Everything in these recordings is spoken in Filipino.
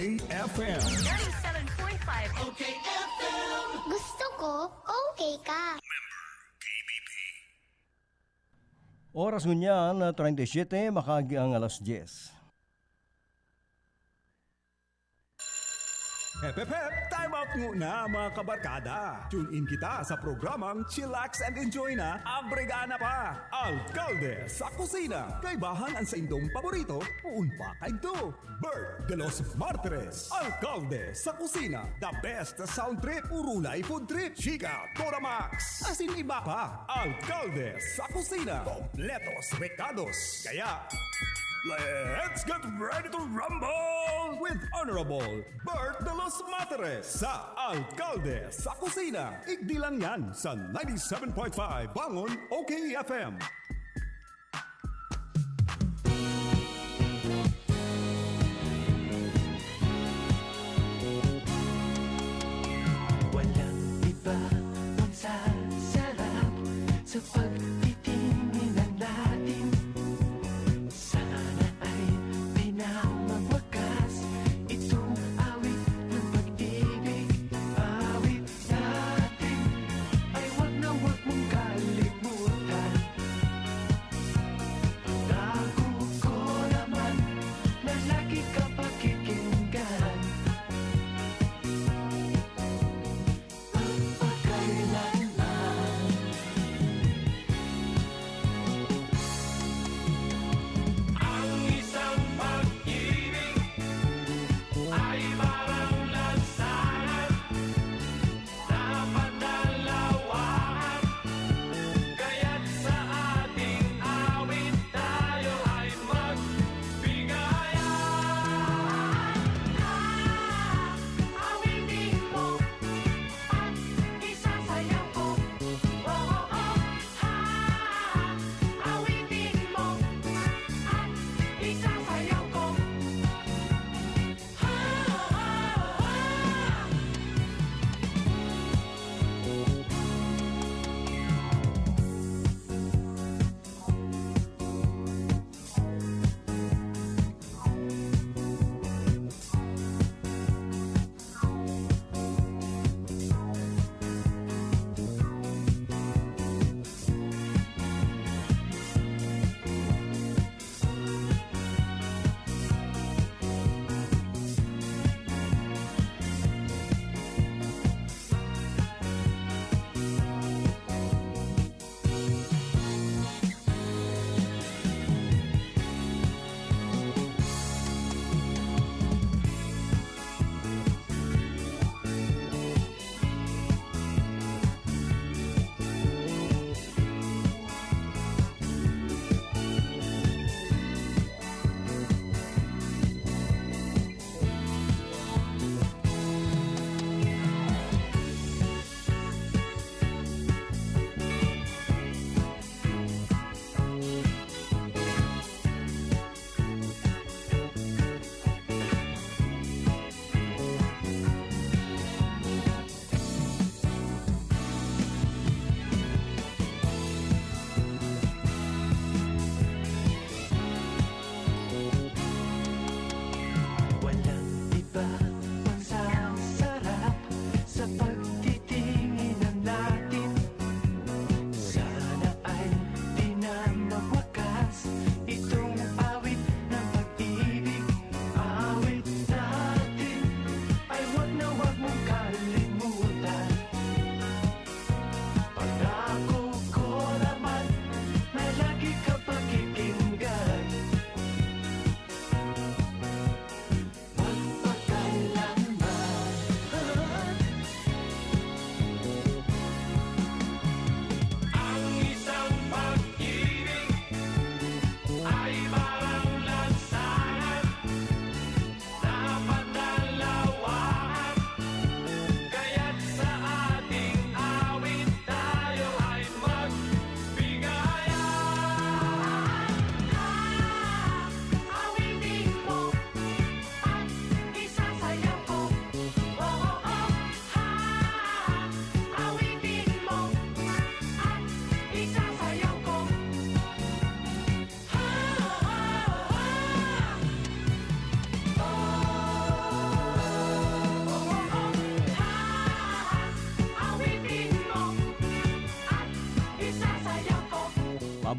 FM. 97.5. Okay FM. Gusto ko, okay ka. Oras ngunyan, 37, makagi ang alas 10. Hep, hep, hep! Time out muna mga kabarkada. Tune in kita sa programang Chillax and Enjoy na Abregana pa. Alcalde sa kusina. Kaibahan ang sa indong paborito, uunpa kay do. Bert de los Martires. Alcalde sa kusina. The best sound trip, urulay food trip. Chika, Tora Max. Asin iba pa. Alcalde sa kusina. Kompletos recados. Kaya, let's get ready to rumble with Honorable Bert de los Materes sa Alcalde sa Kusina. Igdi lang yan sa 97.5 Bangon OK FM. Walang iba ang sasarap sa pagtitinginan natin. Sana ay pinamagwakas itong awit ng pag-ibig. Awit natin ay wag na wag mong kalimutan.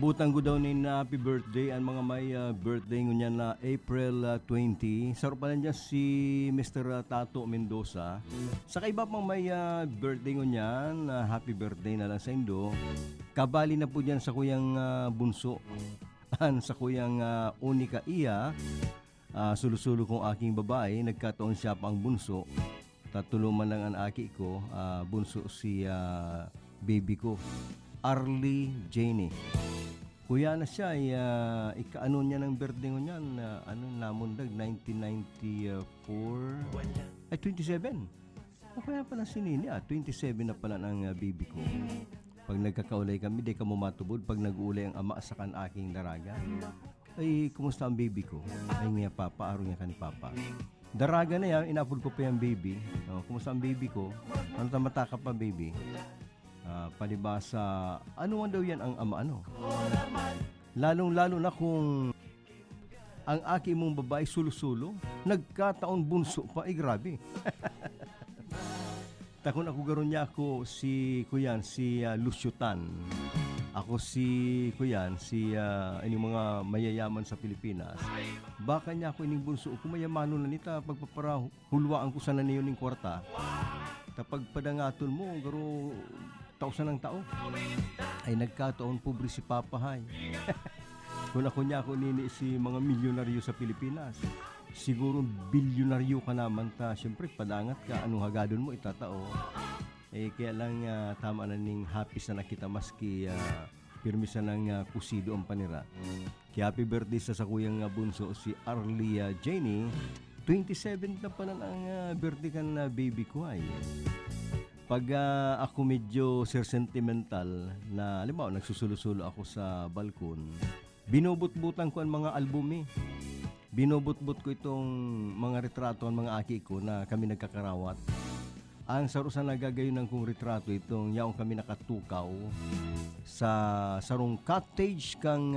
Paabutan ko daw ni na happy birthday ang mga may birthday ngunyan na April 20. Saro pa lang dyan si Mr. Tato Mendoza. Sa iba pang may birthday ngunyan, happy birthday na lang sa Indo. Kabali na po dyan sa kuyang bunso. Sa kuyang Unika Iya. Sulusulo kong aking babae, nagkataon siya pang bunso. Tatuluman lang ang aki ko, bunso si baby ko, Arlie Janie. Kuya na siya, ikaano niya ng birthday ko niyan, namundag, 1994, ay 27. Kaya pala si Nini, 27 na pala ng baby ko. Pag nagkakaulay kami, di ka mumatubod. Pag nag-uulay ang ama sa kan aking daraga, ay, kumusta ang baby ko? Ay nga papa, araw niya ka ni papa. Daraga na yan, inapod ko pa yung baby. Kumusta ang baby ko? Ano tamata ka pa baby? Palibasa, ano man daw yan ang ama ano? Lalong-lalo na kung ang aki mong babae sulo-sulo, nagkataon bunso pa, ay grabe. Takon ako garon niya ako si Kuyan, si Lucio Tan. Ako si Kuyan, si ining mga mayayaman sa Pilipinas. Baka niya ako ining bunso, kung mayamano na nita, pagpapara hulwaan ko sana niyo ning kwarta. Tapag padangaton mo, garo tausan ng tao. Ay nagkataon pobre si Papahay. Kung ako niya ako nini si mga milyonaryo sa Pilipinas. Siguro bilyonaryo ka naman ta. Siyempre padangat ka, anong hagadon mo itatao. Kaya lang tama na ning happy sa nakita maski pirmi sa ng kusido ang panira. Kaya happy birthday sa kuyang bunso si Arlie Janie. 27 na pala ang birthday kan baby ko ay. Pag ako medyo sentimental na, halimbawa, nagsusulo-sulo ako sa balkon, binubut-butan ko ang mga album eh. Binubut-but ko itong mga retrato ng mga aki ko na kami nagkakarawat. Ang sarusan nagagayon ng kong retrato itong yaong kami nakatukaw sa sarong cottage kang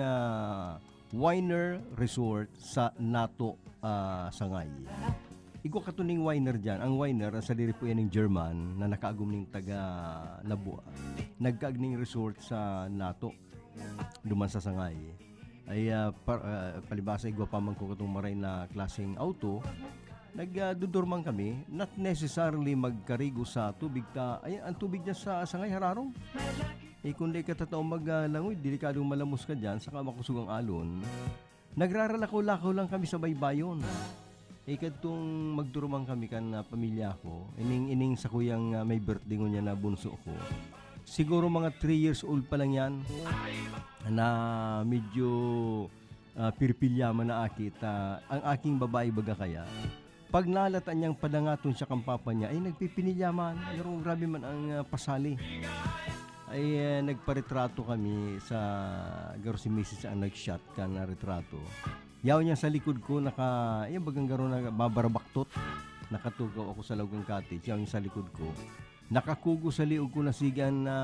Winer Resort sa Nato, Sangay. Iko katuning Winer dyan. Ang Winer, sa diri po yan ng German na nakaagum ning taga Nabua. Nagkaagning resort sa Nato, duman sa Sangay. Ay palibasa igwa pa man ko katong maray na klaseng auto. Nagdudurman kami, not necessarily magkarigo sa tubig ta. Ay ang tubig niya sa Sangay hararong. Kundi ka tatao maglangoy, delikadong malamos ka dyan, saka makusugang alon. Nagraralakaw-lakaw lang kami sa baybayon. Kadtong magdurumang kami kan pamilya ko, ining sa kuyang may birthday ko niya na bunso ko. Siguro mga 3 years old pa lang yan, na medyo pirpilyaman na akit. Ang aking babae baga kaya, pag nalatan niyang padangaton siya kang papa niya, ay nagpipinilyaman. Pero grabe man ang pasali. Ay nagparetrato kami sa garo si Mrs. ang nag-shot ka na retrato. Yaw niya sa likod ko, yung bagang garo na babarabaktot. Nakatugaw ako sa Lagang Cottage, yaw niya sa likod ko. Nakakugos sa liog ko na sigan na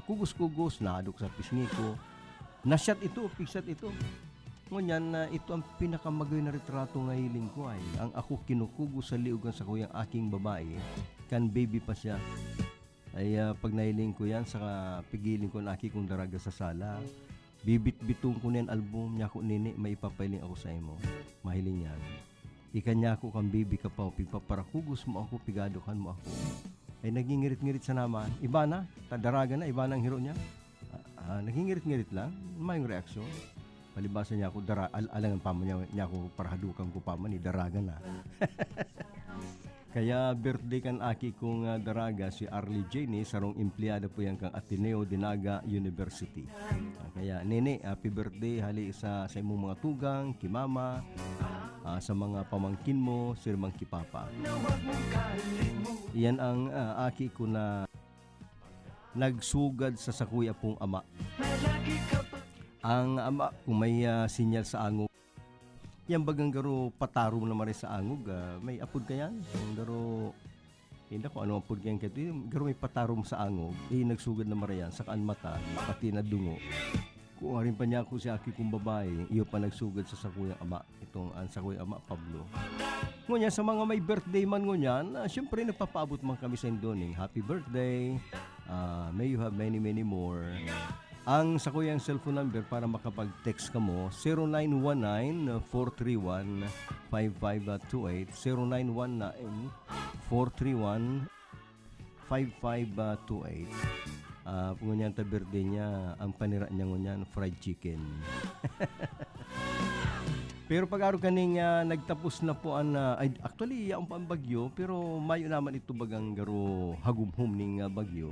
kugos-kugos, nadok sa pisngi ko. Na-shot ito, pig-shot ito. Ngunyan, ito ang pinakamagay na retrato ng hiling ko ay ang ako kinukugos sa liugan sa kuyang aking babae, kan baby pa siya. Ay pag nahiling ko yan, saka pigiling ko na aki kong daraga sa sala. Bibit-bitong ko niyan album niya ko nini, may ipapailing ako sa imo. Mahiling yan. Ikanya ko kang baby ka pa, pipaparakugos mo ako, pigadokan mo ako. Ay nagingirit-ngirit sa naman. Iba na, tadaraga na, iba na ang hero niya. Nagingirit-ngirit lang, may reaksyon. Palibasa niya ako, alangan pa mo niya ako, parahadukan ko pa man, daraga na. Kaya birthday kan aki kong daraga si Arlie Janie, sarong empleyado po yan kang Ateneo Dinaga University. Kaya nene, happy birthday hali sa imong mga tugang, kimama, sa mga pamangkin mo, sirmang kipapa. Iyan ang aki ko na nagsugad sa sakuya pong ama. Ang ama, kung may sinyal sa angog, yan bagang garo patarom na maray sa angog, may apod ka yan. Garo, hindi ko ano apod ka yan kayo. Garo may patarom sa angog, nagsugad na maray yan, sakaan mata, pati na dungo. Kung rin pa niya ako si aki kong babae, iyo pa nagsugad sa sakuyang ama. Itong sakuyang ama, Pablo. Ngunyan, sa mga may birthday man ngunyan, syempre nagpapaabot man kami sa indoning. Happy birthday, may you have many, many more. Ang sa kuyang cellphone number para makapag-text ka mo, 0919-431-5528, 0919-431-5528. Ngunyan ta birthday niya, ang panira niya ngunyan, fried chicken. Pero pag araw kaning nagtapos na po actually ang pambagyo, pero mayo naman ito bagang garo hagumhum ning bagyo.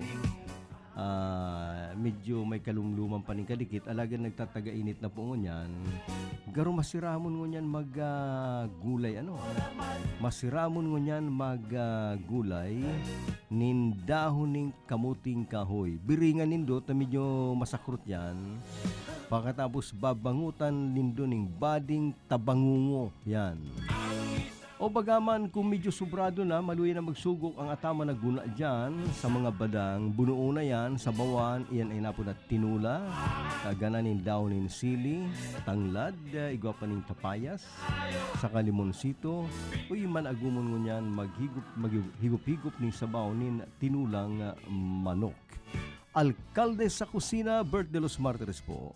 Medyo may kalumluman pa ning kadikit, alaga nagtataga-init na po ngunyan. Garo masiramon ngunyan gulay masiramon ngunyan gulay nin dahon ning kamuting kahoy. Biringan nindo ta medyo masakrut yan. Pagkatapos babangutan nindo ning bading tabangungo yan. O bagaman kung medyo sobrado na, maluya na magsugok ang atama na guna dyan sa mga badang. Bunuo na yan sa bawan, iyan ay napo na tinula, kagananin dawnin sili, tanglad, igwapaning tapayas, sa kalimonsito, o man agumon mo niyan maghigup-higup ning sabaw nin tinulang manok. Alkalde sa Kusina, Bert de los Martires po.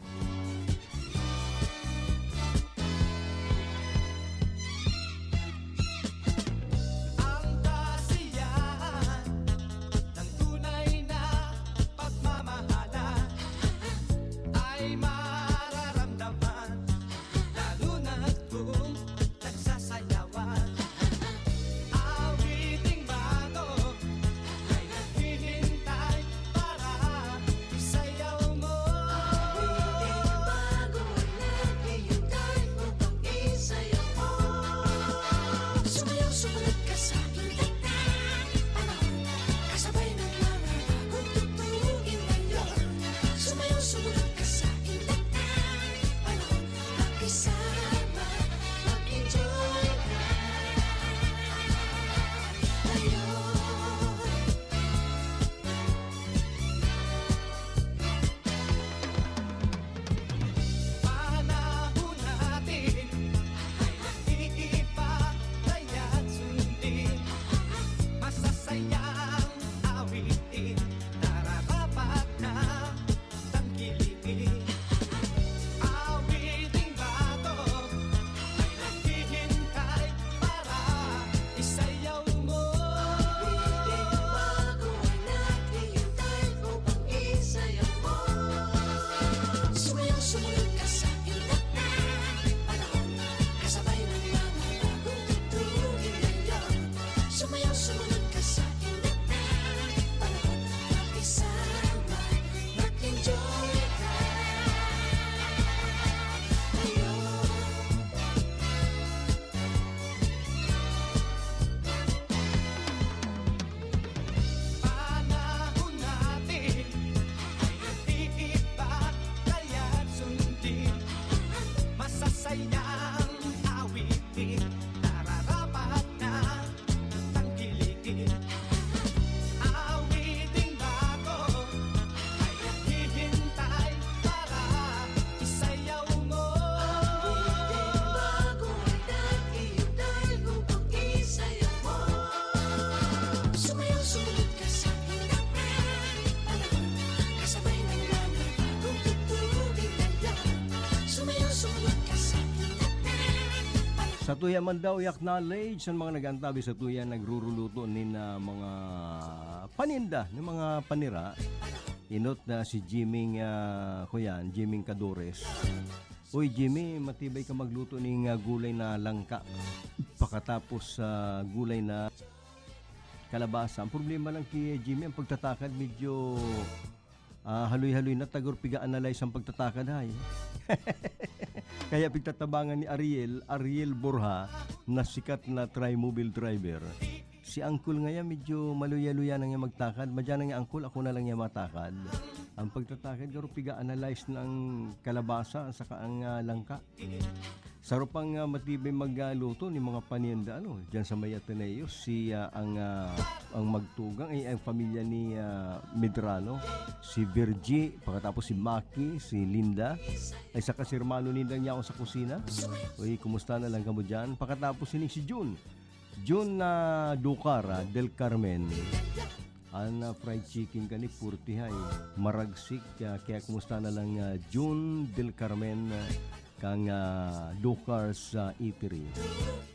Sa tuya man daw i-acknowledge ang mga nagantabi sa tuya nagruruluto ni na mga paninda, ng mga panira. Inot na si Jimmy Jimmy Cadores. Uy Jimmy, matibay ka magluto ng gulay na langka. Pakatapos sa gulay na kalabasa. Ang problema lang kay Jimmy, ang pagtatakad medyo haloy-haloy na tagor piga-analyze ang pagtatakad ay. Kaya pagtatabangan ni Ariel Borja na sikat na tri-mobile driver. Si Uncle ngayon medyo maluya-luya na nga magtakad. Madyan na nga Uncle, ako na lang nga matakad. Ang pagtatakad, garo piga-analyze ng kalabasa saka ang langka. Sarupang matibay magluto ni mga paninda diyan sa May Ateneo si ang magtugang ay ang pamilya ni Medrano, si Virgie, pagkatapos si Maki, si Linda, ay saka si hermano ninda niya ako sa kusina. Uy, kumusta na lang kamo diyan? Pagkatapos si June na Ducara del Carmen. An fried chicken kani purtihay maragsik kaya kumusta na lang June Del Carmen kang Ducars Eatery.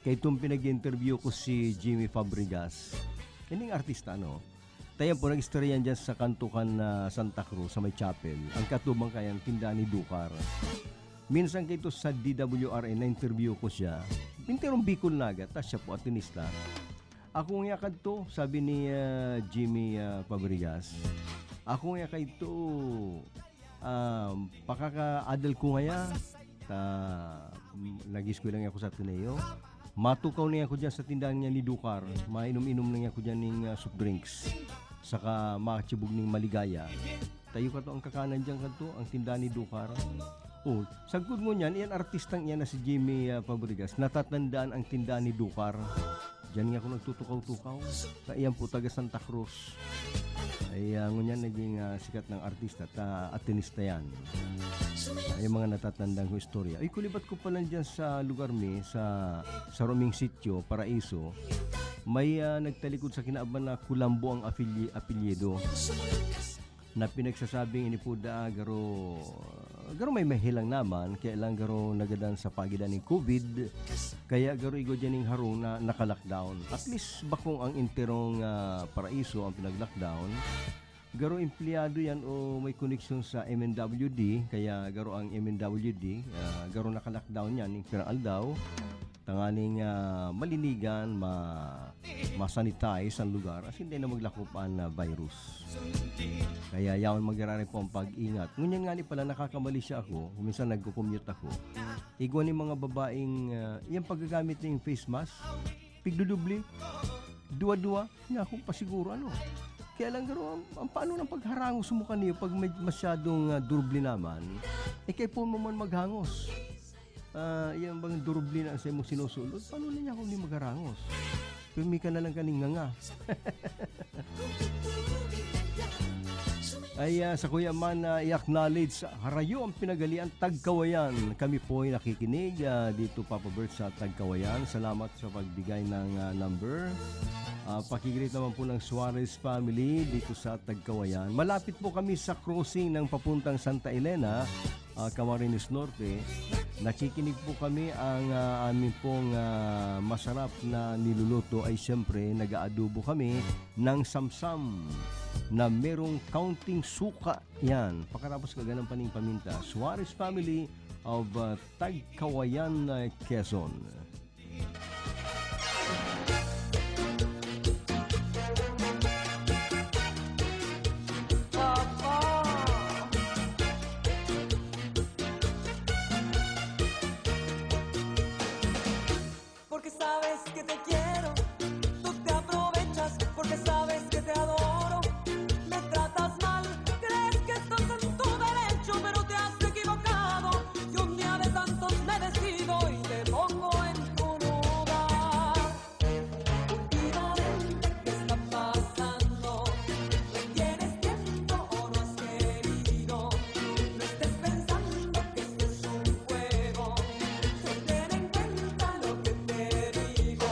Kay itong pinag-interview ko si Jimmy Fabregas. Kining artista no. Tayo po nag-istorya dyan sa Kantukan Santa Cruz sa may chapel. Ang katubang kayang tindahan ni Ducar. Minsan kito sa DWRN na interview ko siya. Pinterong Bicol Nagat, tas siya po atinista. Ako nga kadto, sabi ni Jimmy Fabregas. Ako nga kadto, pakaka-adal ko ngaya. Lagis ko lang ako sa Ateneo. Matukaw na ako dyan sa tindahan niya ni Ducar. Mainom-inom na ako dyan ng soft drinks. Saka makachibog ng maligaya. Tayo ka to ang kakanan dyan ka to, ang tindahan ni Ducar. Oh, sagkod mo niyan, iyan artistang iyan na si Jimmy Fabregas. Natatandaan ang tindahan ni Ducar. Diyan nga ako nagtutukaw-tukaw. Sa iyan po, taga Santa Cruz. Ay ngunyan naging sikat ng artista at atinista yan. Ay mga natatandang ko istorya. Ay kulibat ko pa lang dyan sa lugar mi, sa Roming Sitio, Paraiso. May nagtalikod sa kinaaban na Kulambo ang apelyido. Na pinagsasabing ini po garo may mahilang naman kaya lang garo nagadan sa pagidan ng COVID kaya garo igo dyan ng harong na naka-lockdown. At least bakong ang interong Paraiso ang pinag-lockdown garo empleyado yan o may connection sa MNWD kaya garo ang MNWD garo naka-lockdown yan ng pirang aldaw tanganing malinigan masanitize ang lugar as hindi na maglakupan na virus. Kaya yawan mag-arari po ang pag-ingat. Ngunyan nga ni pala nakakamali siya ako. Minsan nagko-commute ako. Igwa ni mga babaeng yung paggagamit ng face mask. Pigdudubli. Dua-dua. Nga ako pasiguro ano. Kaya lang garo ang paano ng pagharangos mo kaniyo pag masyadong durubli naman. Kaya po mo man maghangos. Yung bang durubli na sa mong sinusulod, paano na niya kung hindi magharangos? Pumi ka na lang kaning nga. Ay sa Kuya Man i-acknowledge harayo ang pinagalian Tagkawayan. Kami po ay nakikinig dito Papa Bert sa Tagkawayan. Salamat sa pagbigay ng number. Pakigreet naman po ng Suarez family dito sa Tagkawayan. Malapit po kami sa crossing ng papuntang Santa Elena, Camarines Norte. Nakikinig po kami ang amin pong masarap na niluluto ay siyempre nag-aadobo kami ng samsam na merong counting suka. Yan, pagkatapos kaganang paning paminta. Suarez family of Tagkawayan, Quezon. Porque sabes que te quiero, tú te aprovechas porque sabes que te adoro. Me tratas mal, crees que estás en tu derecho, pero te has equivocado. Y un día de tantos me decido y te pongo en tu lugar. Últimamente, ¿qué está pasando? ¿No tienes tiempo o no has querido? No estés pensando que esto es un juego. Solo ten en cuenta lo que te digo.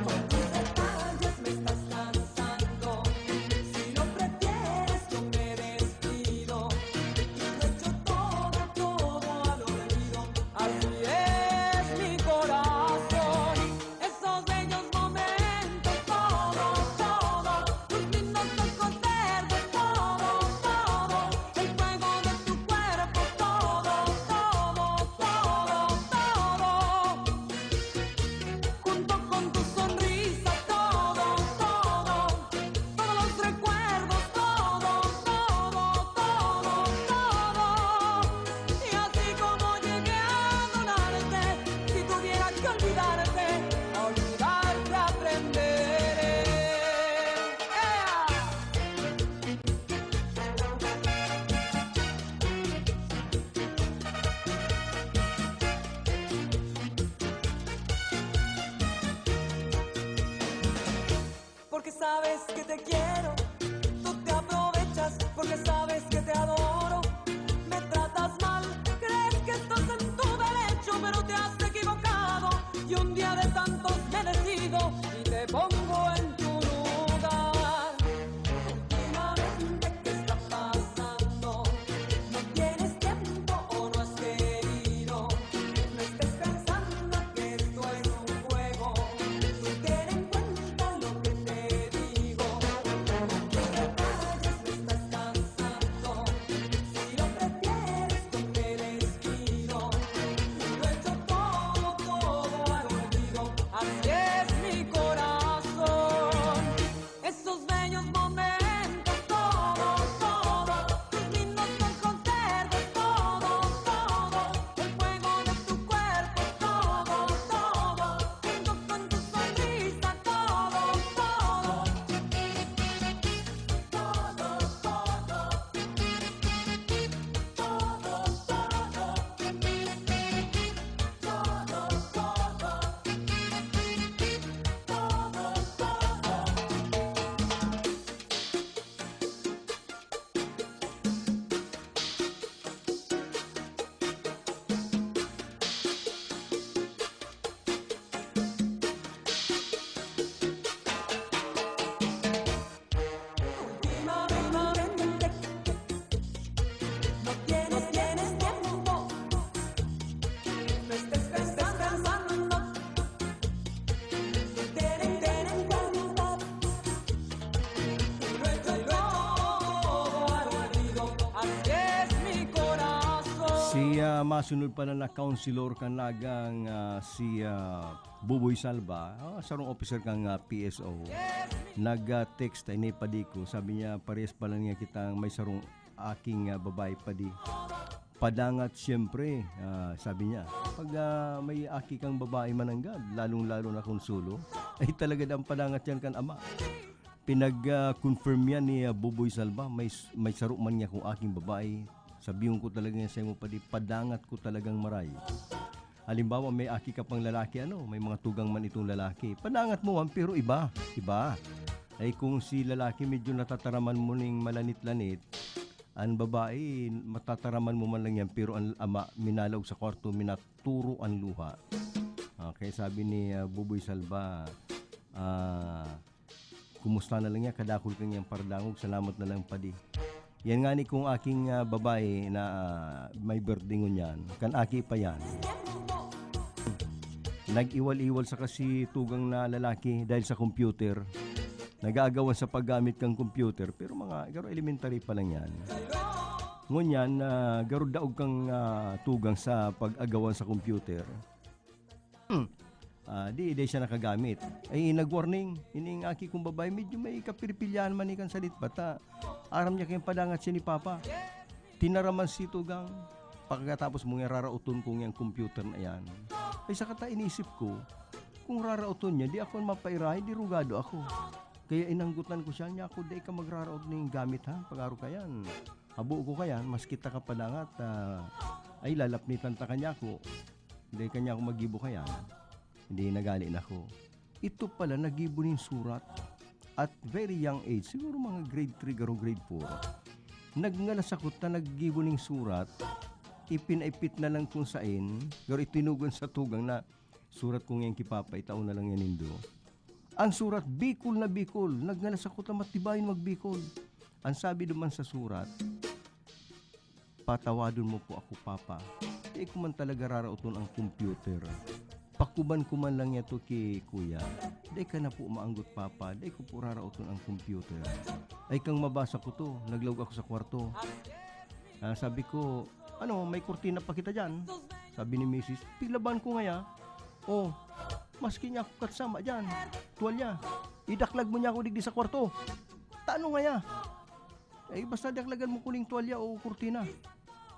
Con tus detalles me estás cansando. Si no prefieres yo me despido. Y lo echo todo al olvido. Así es mi corazón. Esos bellos momentos, todo. Tus lindos ojos verdes, todo. El fuego de tu cuerpo, todo. Junto con tu sonrisa, todo. Todos los recuerdos, todo. Y así como llegué a adorarte, si tuviera que olvidarte, aprenderé. Porque sabes que te quiero, tú te aprovechas porque sabes que te adoro. Me tratas mal, crees que estás en tu derecho, pero te has equivocado. Y un día de tantos me decido y te pongo en tu lugar. masunod pala na counselor kan lagang si Buboy Salva, sarong officer kang PSO. Nag-text ay ni padi ko, sabi niya parehas pala niya kitang may sarong aking babae padi. Padangat siyempre, sabi niya. Pag may aki kang babae mananggad, lalong-lalo na konsulo, ay talaga daang padangat yan kan ama. Pinag-confirm yan ni Buboy Salva, may saro man niya kung aking babae. Sabihin ko talaga niya sa mo padi, padangat ko talagang maray. Halimbawa may aki ka pang lalaki, may mga tugang man itong lalaki. Padangat mo man, pero iba. Ay kung si lalaki medyo natataraman mo ning malanit-lanit, ang babae, matataraman mo man lang yan, pero ang ama, minalaw sa kwarto, minaturo ang luha. Okay, sabi ni Buboy Salva, kumusta na lang niya, kadakol kang niyang pardangog, salamat na lang padi. Yan nga ni kung aking babae na may birthday ngunyan, kan aki pa yan. Nag-iwal-iwal sa kasi tugang na lalaki dahil sa computer. Nag-aagawan sa paggamit ng computer, pero mga garo elementary pa lang yan. Ngunyan, garo daog kang tugang sa pag-agawan sa computer. Di siya nakagamit. Ay nag-warning, ining aki kong babae, medyo may kapiripilyan man ikan salit bata. Aram niya kayong padangat siya ni Papa. Tinaraman si tugang. Pagkatapos mong rarauton kong yung computer na yan. Ay sa kata inisip ko, kung rarauton niya, di ako mapairahe, di rugado ako. Kaya inanggutan ko siya niya ako, di ka magraraot ng gamit ha, pag-aro ka yan. Abo ko ka yan, mas kita ka padangat, ay lalapnitan ta kanya ko. Hindi kanya ako magibo ka yan. Hindi nagali na ako. Ito pala nagibo ng surat. At very young age, siguro mga grade 3 garo grade 4. Nagngalasakot na naggibo ng surat, ipinaipit na lang kung sain, garo itinugon sa tugang na surat kong yung kipapay, taon na lang yan indo. Ang surat, Bicol na Bicol, nagngalasakot na matibayin magbicol. Ang sabi naman sa surat, patawadon mo po ako Papa, di ko man talaga rarauton ang computer. Pakuban-kuman lang yato kay kuya. Day ka na po maanggot Papa. Day ko po rarauton ang computer. Ay kang mabasa ko to. Naglawag ako sa kwarto. Sabi ko, may kurtina pa kita dyan. Sabi ni Mrs. Pilaban ko ngaya. Maski niya ako katsama dyan. Tuwalya. Idaklag mo niya ako digdi sa kwarto. Taano ngaya? Ay basta daklagan mo kuning tuwalya o kurtina.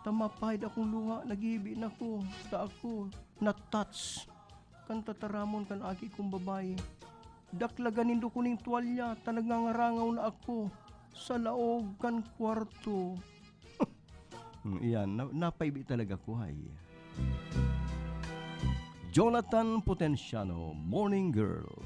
Tamapahid akong luha. Naghibi na ko. Ta ako. Na-touch. Kan tataramon kan aki kong babae. Daklagan nindo kuning tuwalya, tanagngangarangaw na ako sa laog kan kwarto. Iyan, napaibi talaga ko hay. Jonathan Potenciano, Morning Girl.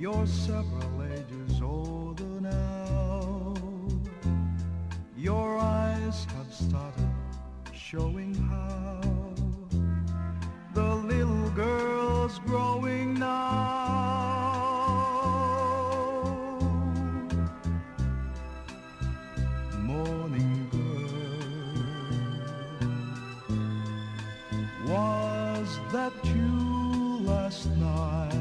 You're several ages older now. Your eyes have started showing how the little girl's growing now. Morning girl, was that you last night?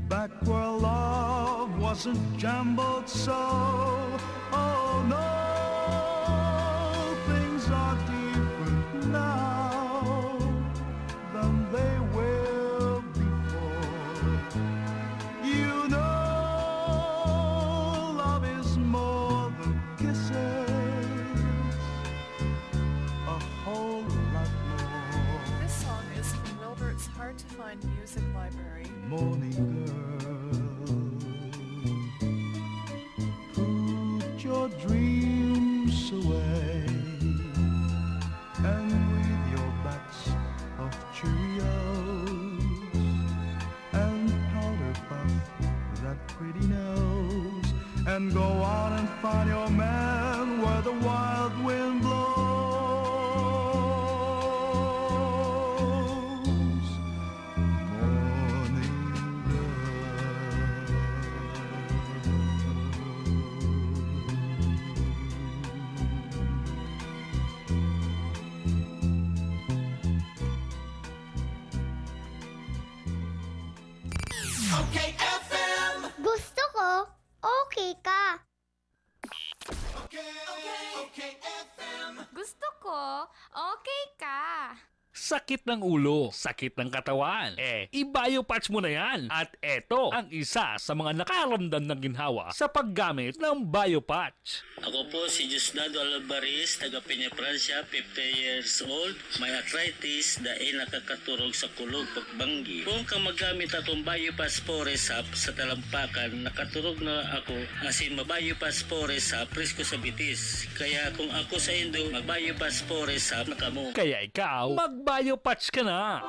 Back where love wasn't jumbled so. Oh no, things are different now than they were before. You know, love is more than kisses, a whole lot more. This song is from Wilbert's Hard to Find Music Library. Morning girl, put your dreams away, and with your bags of Cheerios and powder puff that pretty nose, and go out and find your man where the wild wind blows. Gusto ko, okay ka. Sakit ng ulo, sakit ng katawan. I-biopatch mo na yan. At eto ang isa sa mga nakaramdam ng ginhawa sa paggamit ng biopatch. Ako po si Diosdado Alvarez, taga Peña, Francia, 50 years old. May arthritis dahil nakakaturog sa kulog pagbanggi. Kung ka magamit atong biopatch Foresap sa talampakan, nakaturog na ako asin mabiopatch Foresap presko sa bitis. Kaya kung ako sa Indo, mag-biopatch Foresap na kamo. Kaya ikaw, mag-biopatch ka na.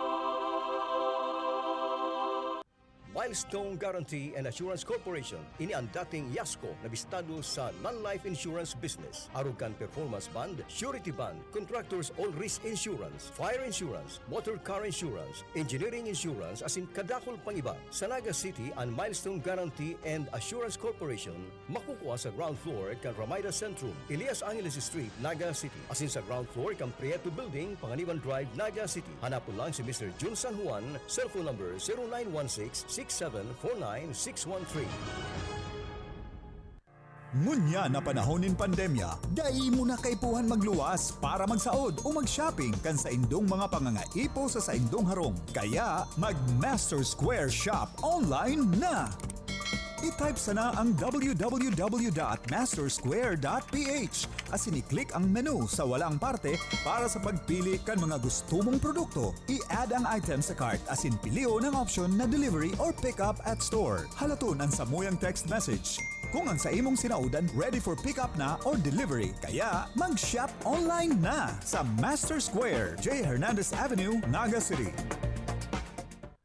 Milestone Guarantee and Assurance Corporation, ini ang dating Yasco na bistado sa non-life insurance business. Arugan Performance Bond, Surety Bond, Contractors All Risk Insurance, Fire Insurance, Motor Car Insurance, Engineering Insurance, asin kadakol pang iba. Sa Naga City, ang Milestone Guarantee and Assurance Corporation, makukuha sa ground floor kan Ramida Centrum, Elias Angeles Street, Naga City. Asin sa ground floor kan Prieto Building, Panganiban Drive, Naga City. Hanapon lang si Mr. Jun San Juan, cellphone number 0916-6749613. Ngunya na panahon ng pandemya, dai mo na kaipuhan magluwas para magsaod o mag-shopping kan sa indong mga pangangaipo sa indong harong. Kaya mag-Master Square Shop online na! I-type sana ang www.mastersquare.ph as i-click ang menu sa walang parte para sa pagpili kan mga gusto mong produkto. I-add ang item sa cart as in pilio ng option na delivery or pick up at store. Halaton ang samuyang text message. Kung ang sa imong sinaudan ready for pick up na or delivery, kaya mag-shop online na sa Master Square, J. Hernandez Avenue, Naga City.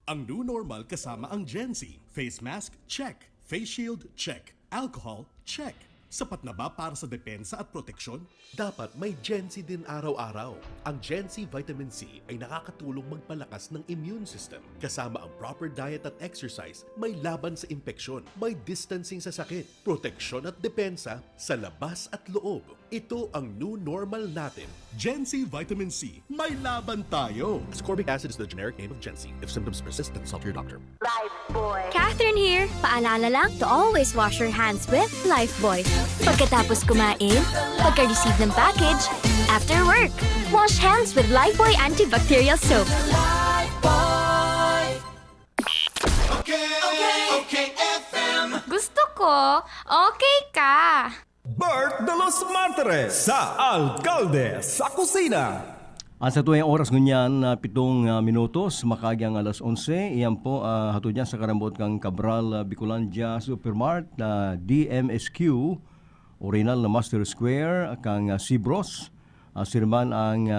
Ang new normal kasama ang Gen Z. Face mask? Check. Face shield? Check. Alcohol? Check. Sapat na ba para sa depensa at proteksyon? Dapat may Gen Z din araw-araw. Ang Gen Z Vitamin C ay nakakatulong magpalakas ng immune system. Kasama ang proper diet at exercise, may laban sa impeksyon, may distancing sa sakit, proteksyon at depensa sa labas at loob. Ito ang new normal natin. Gen Z Vitamin C. May laban tayo! Ascorbic acid is the generic name of Gen Z. If symptoms persist, consult your doctor. Catherine here. Paalala lang to always wash your hands with Lifebuoy. Pagkatapos kumain, pagka-receive ng package, after work, wash hands with Lifebuoy antibacterial soap. Gusto ko, okay ka. Bert de los Martires sa Alcalde sa Kusina. At sa tuwing oras ngunyan, 7 minutos, makagyang alas 11, iyan po hatod niya sa karambot kang Cabral Bicolandia Supermart na DMSQ, original na Master Square, kang Cibros, sirman ang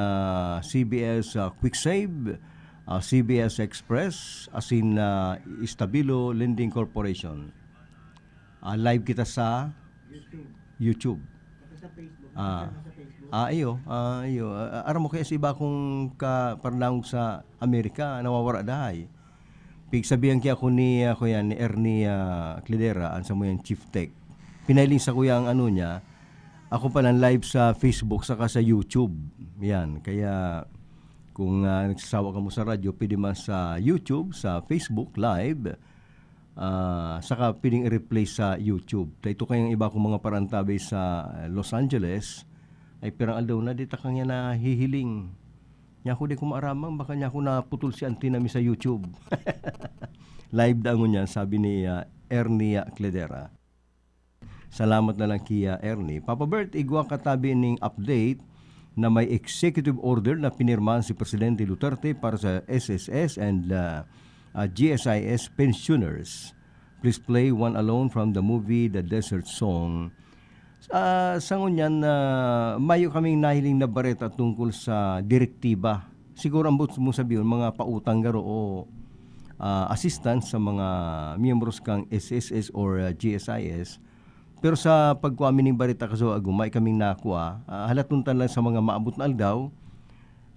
CBS Quick Save, CBS Express, asin Istabilo Lending Corporation. Live kita sa YouTube. Iyo. Aram mo kaya si iba kong parlang sa Amerika, nawawara dahay. Pig sabihan kaya ako ni Ernie Cledera, ang sa mo yung Chief Tech. Pinailing sa kuya ang ano niya, ako pa lang live sa Facebook saka sa YouTube. Yan, kaya kung nagsasawa ka mo sa radyo, pwede man sa YouTube, sa Facebook live, saka piling i-replay sa YouTube. Ito kayong iba kong mga parantabi sa Los Angeles, ay pirang aldaw na dita kang yan na hihiling. Nya ko di ko maaramang, baka nya ko naputol si auntie namin sa YouTube. Live daw niya, sabi ni Ernie Cledera. Salamat na lang kay Ernie. Papa Bert, igwa katabi ning update na may executive order na pinirmahan si Presidente Duterte para sa SSS and GSIS pensioners. Please play One Alone from the movie The Desert Song. Sa ngunyan, mayo kaming nahiling na bareta tungkol sa direktiba. Siguro ang mo sabihin, mga pautang garo o assistance sa mga miyembros kang SSS or GSIS. Pero sa pagkuamin ng bareta kaso agumay kaming nakuha, halatuntan lang sa mga maabot na aldaw.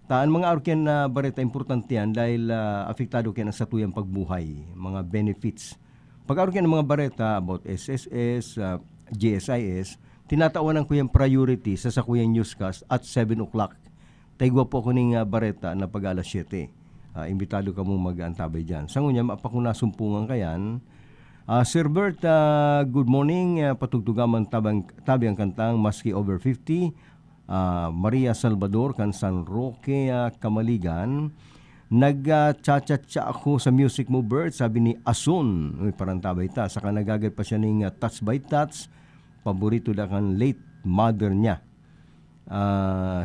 Taan mga arken na bareta importante yan dahil apektado kaya sa tuyang pagbuhay, mga benefits. Pag-arken ng mga bareta about SSS, GSIS, tinatawan ko yung priority sa kuyang newscast at 7 o'clock. Taigwa po ko ng bareta na pag alas 7. Imbitado ka mong mag-antabay dyan. Sa ngunya, mapakunasumpungan kayan, Sir Bert, good morning. Patugtugaman tabi ang kantang Maski Over 50. Maria Salvador, kan San Roque, Kamaligan. Nag-cha-cha-cha ako sa music mo, Bert, sabi ni Asun. Uy, parang tabay ta. Saka nagagad pa siya ng Touch by Touch. Paborito na kan late mother niya.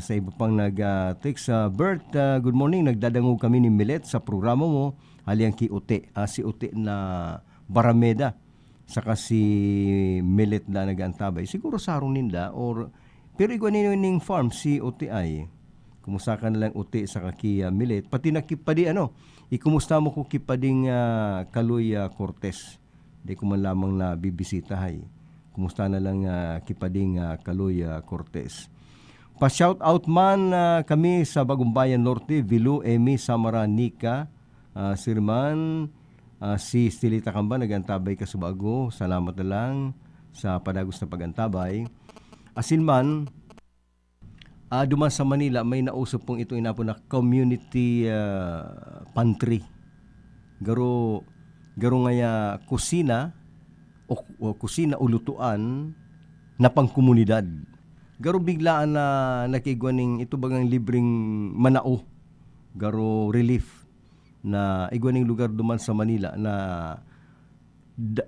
Sa iba pang nag-text, Bert, good morning. Nagdadangog kami ni Milet sa programa mo. Haliang ki Ute. Si Ute na Barameda. Saka si Milet na nag-antabay. Siguro sarong ninda or pero ikaw ning farm si Ute ay. Kumusta ka na lang Ute sa kaki Milet. Pati nakipadi ikumusta mo ko kipading Kaloy Cortez. Di ko man lamang na bibisitahay. Kumusta na lang kipading Kaloy Cortez. Pa-shout out man kami sa Bagumbayan Norte, Vilu, Emi, Samara, Nika, Sirman, si Stilita Kamba, nagantabay ka sa bago. Salamat na lang sa padagos na pagantabay. Asinman, duman sa Manila, may nausap pong ito inapo na community pantry. Garo ngaya kusina o kusina ulutuan na pangkomunidad. Garo biglaan na nakigwaning ito bagang libreng manao. Garo relief na igwaning lugar duman sa Manila na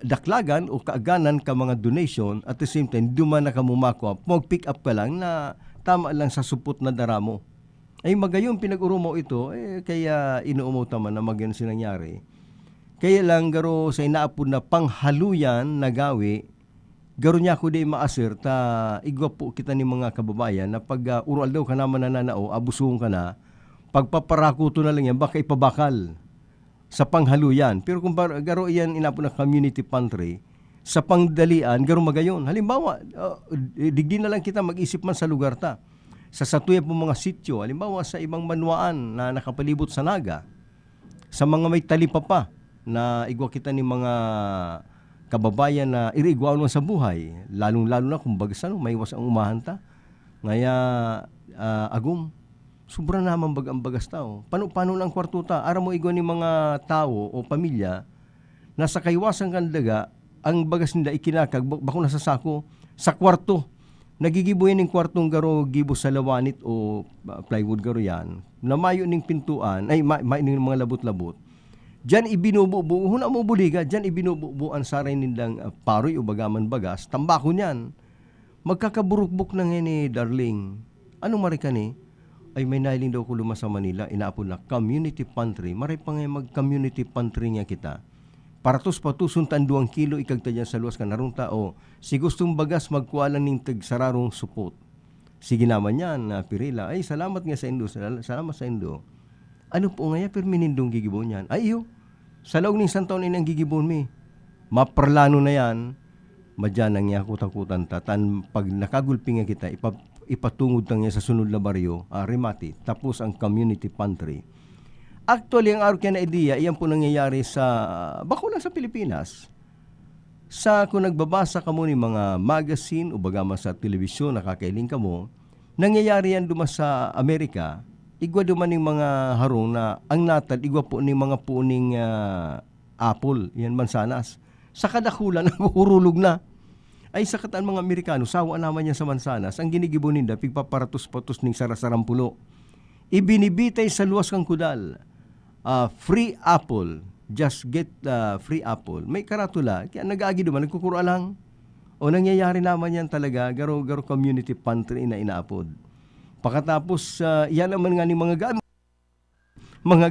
daklagan o kaaganan ka mga donation at the same time duman na kamumako mag-pick up ka lang na tama lang sa supot na daramo. Ay magayon pinag-urumo ito kaya inuumo tama na magyan sinangyari. Kaya lang garo sa inaapod na panghaluyan na gawi garo niya ko di maasir ta igwa po kita ni mga kababayan na pag ural daw ka naman nananao abusong ka na pagpaparako to na lang yan, baka ipabakal sa panghaluyan. Pero kung garo yan inapo na community pantry, sa pangdalian, garo magayon. Halimbawa, digdi na lang kita mag-isip man sa lugar ta. Sa satuya po mga sityo, halimbawa sa ibang manuaan na nakapalibot sa naga, sa mga may talipa pa, na igwa kita ni mga kababayan na irigwaon sa buhay, lalong-lalo na kung bagas may iwas ang umahan ta. Ngaya, agum, sobra naman ang bagas tao. Paano ng kwarto ta? Ara mo igwa ni mga tao o pamilya na sa kaiwasan kandaga, ang bagas nila ikinakag, bako nasa sako, sa kwarto. Nagigibo yan ng kwartong garo, gibo sa lawanit o plywood garo yan. Namayo ng pintuan, ng mga labot-labot. Diyan ibinubuo, huna mo buliga, diyan ibinubuan saray nilang paroy o bagaman bagas, tambako niyan. Magkakaburukbuk na nga ni darling. Anong marika ni? Ay may nailing daw ko luma sa Manila, inaapon na community pantry. Maray pa nga mag-community pantry nga kita. Paratos patusun tan 2 kilo ikagta dyan sa luwas ka narunta o si gustong bagas magkualan ng tagsararong supot. Sige naman yan, Pirila. Ay, salamat nga sa Indo. Salamat sa Indo. Ano po nga yan, pero minindong gigibon yan. Ay, iyo. Sa laog ng santaon inang gigibon mi. Maperlano na yan. Madyan ang niya kutakutan ta. Pag nakagulping nga kita, ipatungod tang niya sa sunod na baryo, Remati, tapos ang community pantry. Actually, ang araw na idea, iyan po nangyayari sa, bako lang sa Pilipinas. Kung nagbabasa ka mo ni mga magazine o bagama sa telebisyon, nakakailing ka mo, nangyayari yan duma sa Amerika, igwa duman ng mga harong na ang natal, igwa po ni mga puning apple, yan mansanas. Sa kadakulan, nagurulog na. Ay sa kataan mga Amerikano, sawa naman yan sa mansanas, ang ginigibo ninda, pigpaparatos-patos ning sarasarampulo. Ibinibitay sa luwas kang kudal. Free apple. Just get free apple. May karatula. Kaya nag-agi naman, nagkukura lang. O nangyayari naman yan talaga, garo-garo community pantry na inaapod. Pagkatapos, yan naman nga ni mga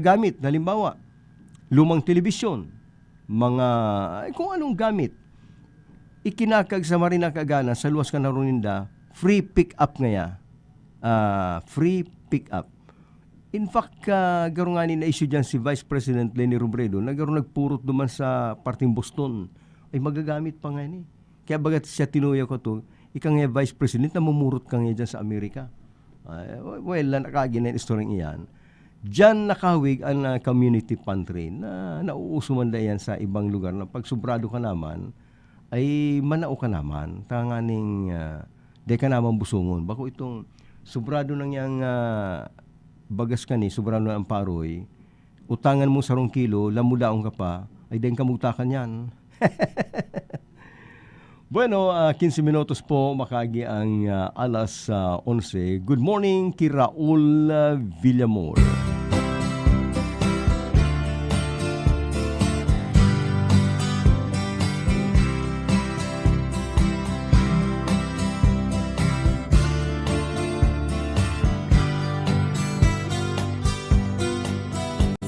gamit. Halimbawa, lumang telebisyon. Kung anong gamit. Ikinakag sa Marina Kagana, sa luwas ka naruninda, free pick-up ngaya. Free pick-up. In fact, garo nga ni na-issue dyan si Vice President Leni Robredo na garo nagpurot duman sa parting Boston. Ay magagamit pa nga ni. Kaya bagat siya tinuya ko to, ikang nga Vice President na mumurot ka nga dyan sa Amerika. Well, nakagi na yung istoryeng iyan. Dyan nakawig ang community pantry na nauuso man da yan sa ibang lugar na pag sobrado ka naman, ay manao ka naman. Tanganing, di ka naman busungon. Bako itong sobrado nang yang bagas ka ni, sobrano ang paroy, utangan mo sa 2 kilo, lamudaong ka pa, ay din kamugtakan yan. Bueno, 15 minutos po makagi ang alas 11. Good morning, kay Raul Villamor.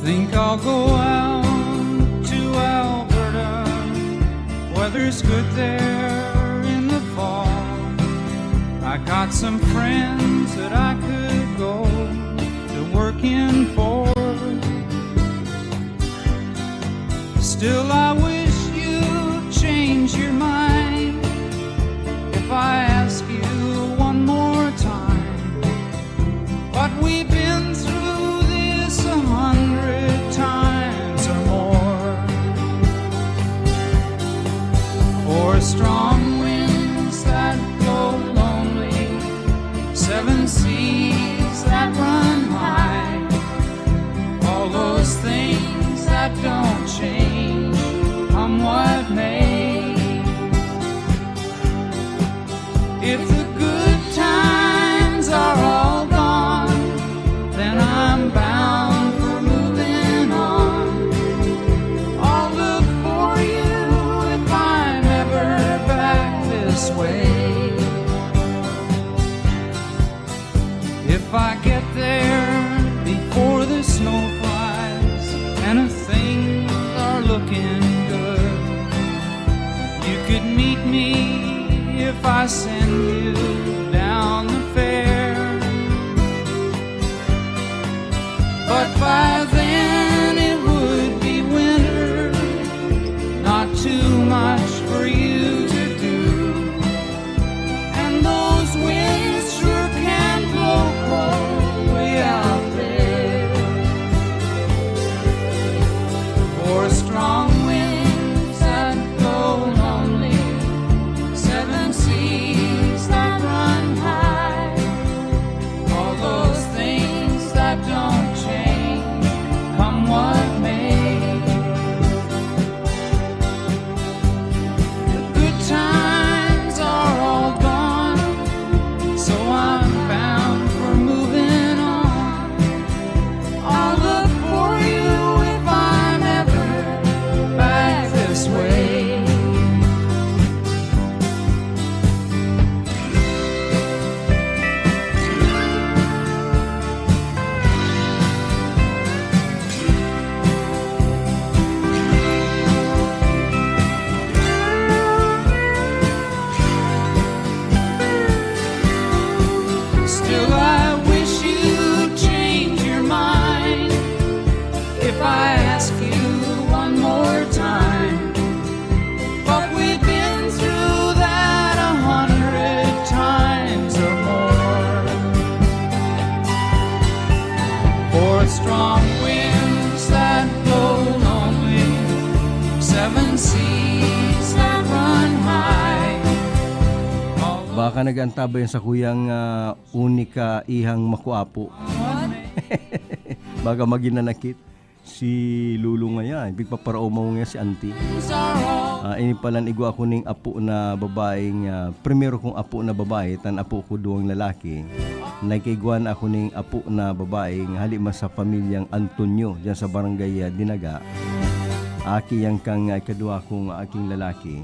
Think I'll go out to Alberta. Weather's good there in the fall. I got some friends that I could go to working for. Still, I wish you'd change your mind if I ask you one more time. But we've been through this 100 times or more. For strong winds that blow lonely, 7 seas that run high, all those things that don't change, come what may. If the good times are all gone, then I'm bound for moving on. I'll look for you if I'm ever back this way. If I get there before the snow flies and things are looking good, you could meet me if I send you down the fair. But by then it would be winter, not too much for you to do. And those winds sure can blow cold way out there. For strong winds that blow lonely, 7 seas that run high, all those things that don't change, come what may. The good times are all gone, so I'm bound for moving on. I'll look for you if I'm ever back this way. Still, I wish you'd change your mind if I ask you one more time. But we've been through that 100 times or more. For strong winds that blow lonely, 7 seas that run high. Baka nagantabay sa kuyang unika ihang makuapo. Baka maginanakit si Lulu nga yan. Pagpaparaumaw nga si auntie. Ini palan igo ako ning apo na babaeng primero kong apo na babae tan apo ko duwang lalaki. Naikiguan ako ning apo na babaeng halima sa pamilyang Antonio diyan sa barangay Dinaga. Aki yang kang ikadua kong aking lalaki.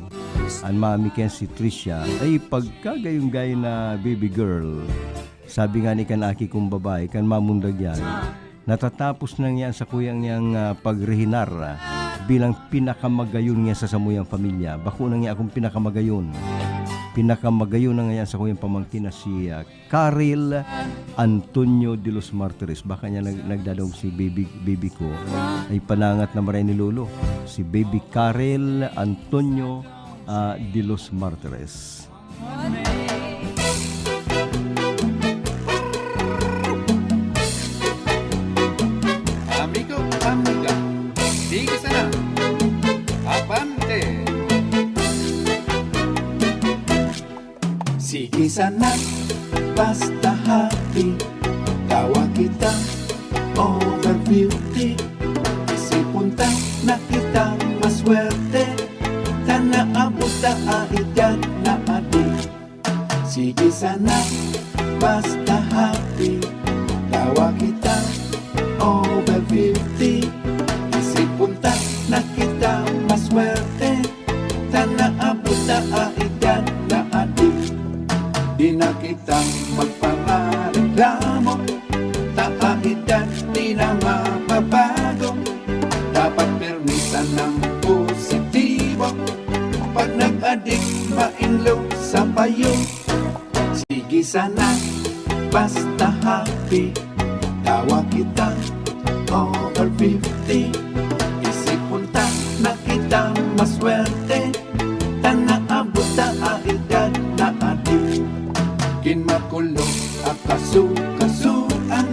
Ang mami ken si Tricia ay pagkagayong gay na baby girl. Sabi nga ni kan aki kong babae kan mamundag yan. Natatapos na yan sa kuyang niyang pagrehinar bilang pinakamagayon niya sa samuyang pamilya. Bako na niya akong pinakamagayon. Pinakamagayon na ngayon sa kuyang pamangkin na si Karel Antonio de los Martires. Baka niya nagdadong si baby ko ay panangat na maray ni Lolo. Si baby Karel Antonio de los Martires. Amigo, amiga, sigue sana, abante. Sige sana, basta happy, tawa kita, over beauty. Isipunta na kita maswerte, abuta edad na adik. Sige sana, basta happy. Tawa kita over 50. Isip punta na kita maswerte. Sana abuta edad na adik. Di na kita magparareklamo. Taa edad di na mababago. Dapat permisan ng positibo. Pag nag-adik, ma-inlow sa payo. Sige sana, basta happy. Tawa kita over 50. Isip punta na kita maswerte. Tana abuta edad na adik. Kinmakulong akasukasuan.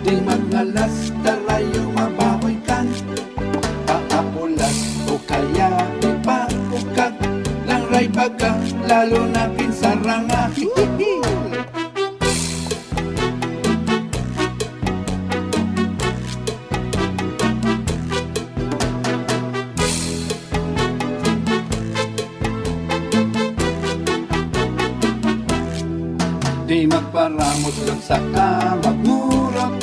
Di magalas darayo mabahoy kan. Paapulas o kaya ipakukag. Langray baga lalo na pinsaranga. Hihihi. Di magparamos lang sa kamagmurot.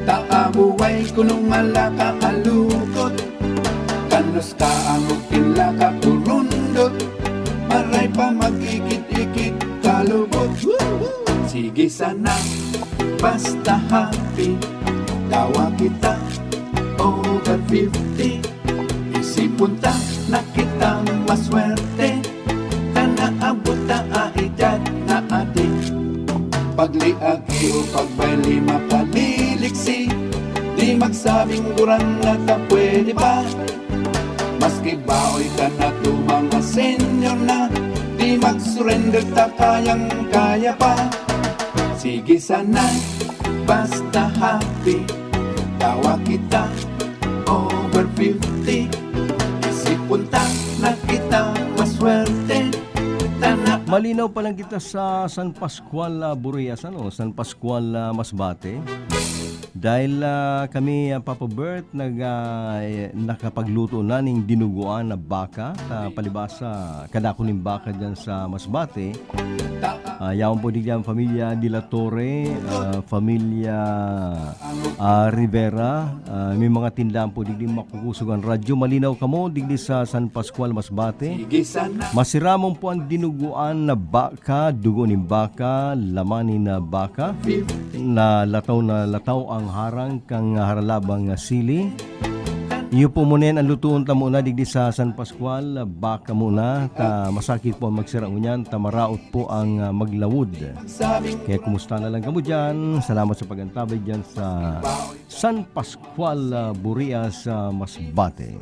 Taabuway kunong malaka alukot. Kanos ka ang ukila ka kurundot. Maray pa magikit-ikit kalubot. Sige sana, basta happy. Tawa kita over 50. Isip punta na kita maswerte. Tana abuta edad na adik. Pagliagi o pagbayli makaliliksi. Di magsabing gurang na ta pwede ba. Maski baoy ka na to mga senior na. Di mag-surrender ta kayang-kaya pa. Sige sana, basta happy. Tawa kita over 50. Isip punta na kita maswerte. Malinaw pa lang kita sa San Pascual Burias, San Pascual Masbate. Dahil kami Papa Bert nakapagluto na ng dinuguan na baka palibasa kadako ng baka dyan sa Masbate. Yaon po digyan familia De La Torre, familia Rivera, may mga tindahan po digdi makukusugan radyo. Malinaw kamo digdi sa San Pascual Masbate. Masiramon po ang dinuguan na baka, dugo ng baka, lamanin na baka, na lataw ang harang kang haralabang sili. Iyo po muna ang lutuon ta muna digdi sa San Pascual, baka muna, masakit po ang magsirang unyan, maraot po ang maglawod. Kaya kumusta na lang kamo dyan, salamat sa pagantabay dyan sa San Pascual Burias Masbate.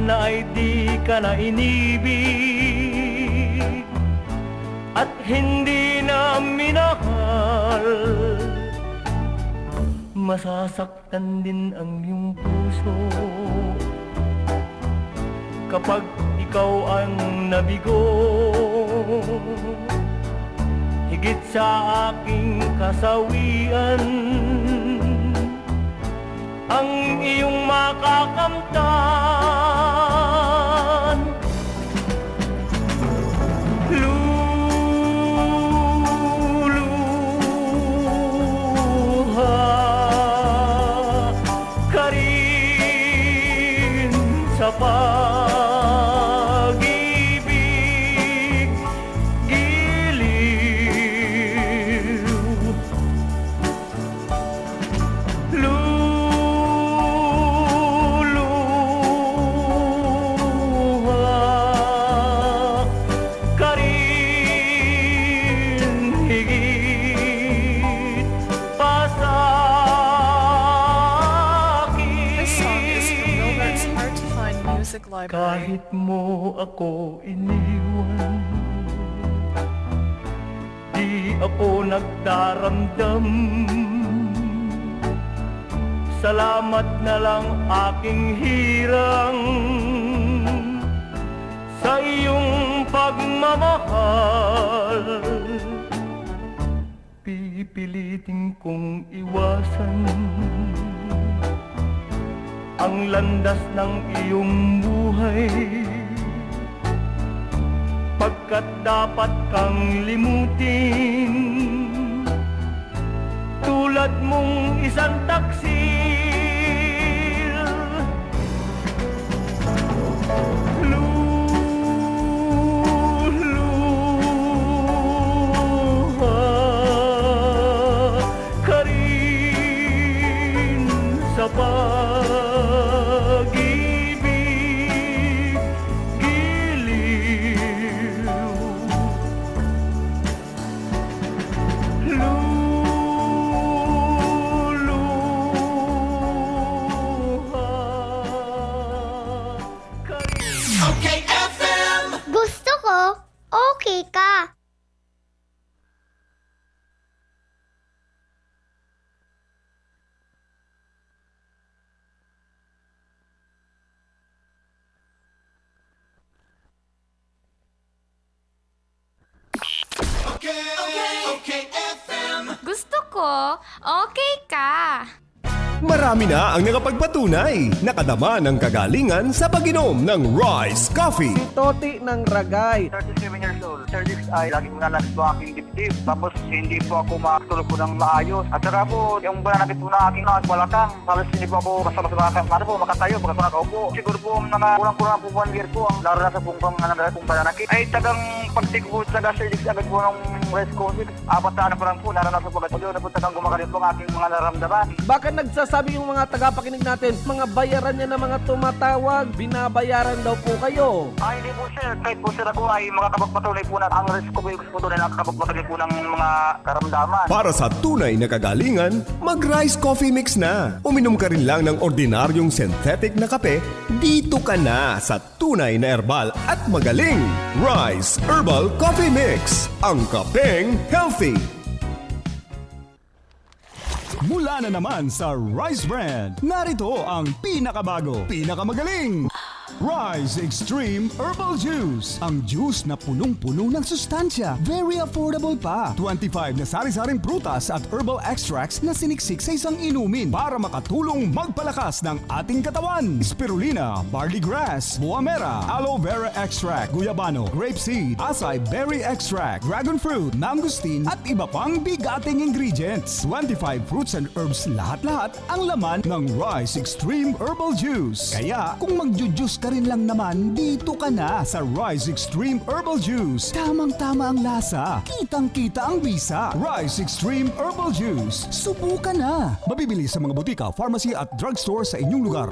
na ay di ka na inibig at hindi na minahal, masasaktan din ang iyong puso kapag ikaw ang nabigo. Higit sa aking kasawian ang iyong makakamtan. Luluha ka rin sa pag-ibig, giliw. Luluha ka rin higit pa sa This song is from Milbert's Hard to Find Music Library. kahit mo ako iniwan, di ako nagdaramdam. Salamat na lang aking hirang sa iyong pagmamahal. Pipilitin kong iwasan ang landas ng iyong buhay, pagkat dapat kang limutin tulad mong isang taksil. Luluha ka rin sa pag-ibig, giliw. Okay FM. Gusto ko, okay ka. Okay FM. Gusto ko, okay ka. Marami na ang nakapagpatunay. Nakadama ng kagalingan sa pag-inom ng Rise Coffee. Toti ng Ragay. 37 years old. Sir Dix ay lagi manalas po aking dibdib. Tapos hindi po ako makatulog po ng maayos. At saka po, yung bananakit po na aking balakang. Halos hindi po ako kasama-sama makatayo, makaupo. Siguro po mga kurang-kurang po 1 year po ang naranasan pong bananakit. Ay tagang pagtig po taga Sir Dix agad po ng Rise Coffee. 4 taon po lang po naranasan po agad. Doon na po tagang gumagalit po ang aking mga naramdaman. Baka nagsasabi yung mga tagapakinig natin, mga bayaran niya na mga tumatawag, binabayaran daw po kayo. Ay, hindi po sir. Kahit po sir ako ay makakapagpatuloy po na ang Rise Coffee gusto po doon ay nakakapagpatuloy po ng mga karamdaman. Para sa tunay na kagalingan, mag-Rise Coffee Mix na. Uminom ka rin lang ng ordinaryong synthetic na kape, dito ka na sa tunay na herbal at magaling. Rise Herbal Coffee Mix. Ang kapeng healthy. Mula na naman sa Rise Brand, narito ang pinakabago, pinakamagaling, Rise Extreme Herbal Juice. Ang juice na punong-puno ng sustansya. Very affordable pa. 25 na sari-saring prutas at herbal extracts na siniksik sa isang inumin para makatulong magpalakas ng ating katawan. Spirulina, barley grass, buamera, aloe vera extract, guyabano, grapeseed, acai berry extract, dragon fruit, mangosteen at iba pang bigating ingredients. 25 fruits and herbs lahat-lahat ang laman ng Rise Extreme Herbal Juice. Kaya kung magjujuice ka rin lang naman, dito ka na sa Rise Extreme Herbal Juice. Tamang-tama ang lasa. Kitang-kita ang bisa. Rise Extreme Herbal Juice. Subukan na. Mabibili sa mga butika, pharmacy at drugstore sa inyong lugar.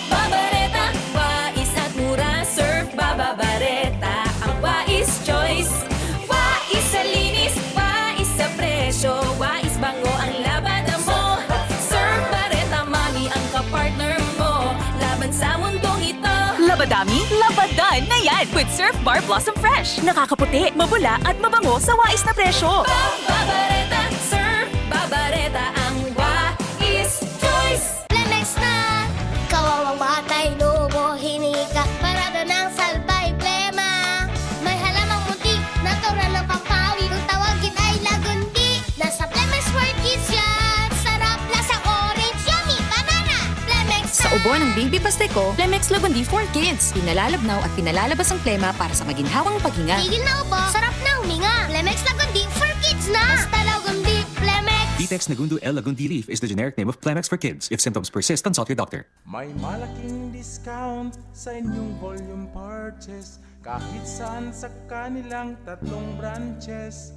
Babareta, wais at mura, surf Babareta, ang wais choice. Wais sa linis, wais sa presyo, wais bango ang labada mo. Surf Bareta, mami ang kapartner mo. madami, labadan na yan with Surf Bar Blossom Fresh. Nakakaputi, mabula at mabango sa wais na presyo. Babareta, Surf Babareta, ang wais choice. Lemex na! Kawawang batay, lumo, hinika, parada ng salbay, plema. May halamang munti, natural ng pampawi, kung tawagin ay lagundi. Nasa Lemex for Kids yan, sarap, lasang orange, yummy, banana. Lemex na! Sa ubo ng baby Pasteco, Plemex Lagundi for Kids. Pinalalabnaw at pinalalabas ang plema para sa maginhawang paghinga. Tigil na upo, sarap na huminga. Lemex Lagundi for Kids na! Basta Lagundi, Lemex! Vitex Nagundu L. Lagundi Leaf is the generic name of Plemex for kids. If symptoms persist, consult your doctor. May malaking discount sa inyong volume purchase kahit saan sa kanilang 3 branches.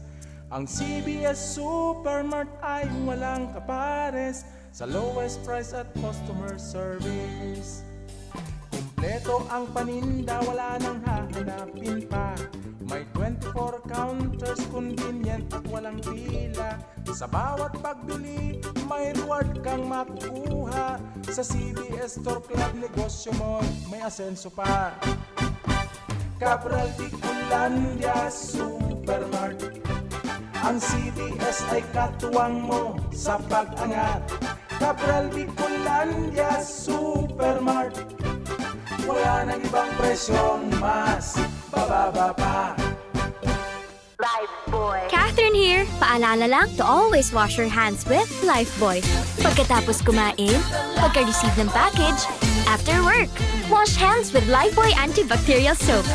Ang CBS Supermart ay walang kapares sa lowest price at customer service. Kompleto ang paninda, wala nang hahanapin pa. May 24 counters, convenient at walang pila. Sa bawat pagbili, may reward kang makukuha. Sa CBS Store Club, negosyo mo may asenso pa. Cabral Bicolandia Supermart, ang CBS ay katuwang mo sa pag-angat. Cabral Bicolandia Supermart, wala nang ibang presyong mas bababa pa. Lifebuoy. Catherine here. Paalala lang to always wash your hands with Lifebuoy. Pagkatapos kumain, pagka-receive ng package, after work, wash hands with Lifebuoy antibacterial soap.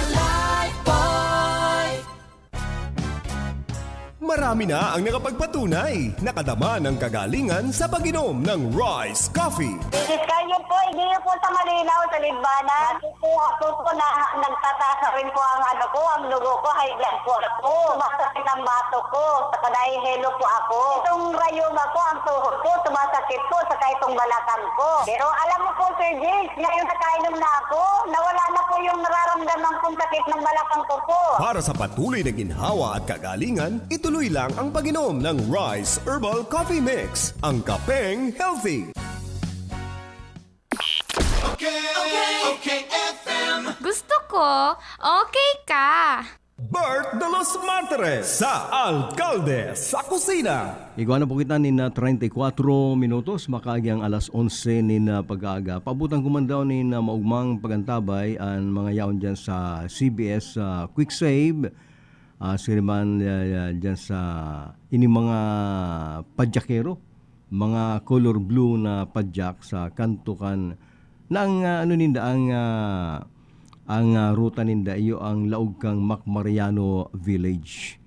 Marami na ang nakapagpatunay, nakadama ng kagalingan sa pag-inom ng Rice Coffee. Kayo po, hindi po sa malinaw sa libanan. Ako po na nagtataas rin po ang ang dugo ko, high blood po ako. Sumasakit ang bato ko, saka nahihilo po ako. Itong rayuma ko, ang tuhod ko, sumasakit po, saka itong balakang ko. Pero alam mo po, Sir James, ngayon nakainom na ako, nawala na po yung nararamdaman kong sakit ng balakang ko po. Para sa patuloy na ginhawa at kagalingan, ituloy lang ang pag-inom ng Rice Herbal Coffee Mix, ang kapeng healthy. Okay, FM. Gusto ko, okay ka. Bert de los Martires sa Alcalde sa Kusina. Iguana po kita ni 34 minutos, makaagi ang alas 11 ni pag-aga. Pabutang kumandaw ni maugmang pagantabay ang mga yaon dyan sa CBS Quick Save. Siriman dyan sa ini mga padjakero, mga color blue na padjak sa kantukan ng ang ruta ninda iyo ang laog kang Macmariano Village.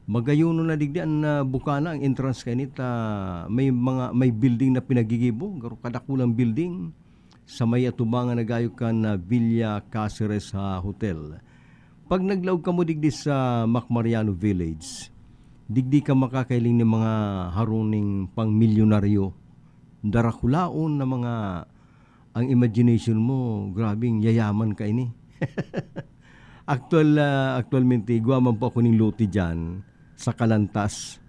Magayuno na digdian na bukana ang entrance kanita, may building na pinagigibo, garo kadakulang building sa may atubangan nagayo kan Villa Cáceres Hotel. Pag naglaog ka mo digdi sa Macmariano Village, digdi ka makakailing ng mga haruning pang milyonaryo, darakulaon na mga ang imagination mo, grabing yayaman ka ini. Actualmente, guwaman po ako ng luti dyan sa Kalantas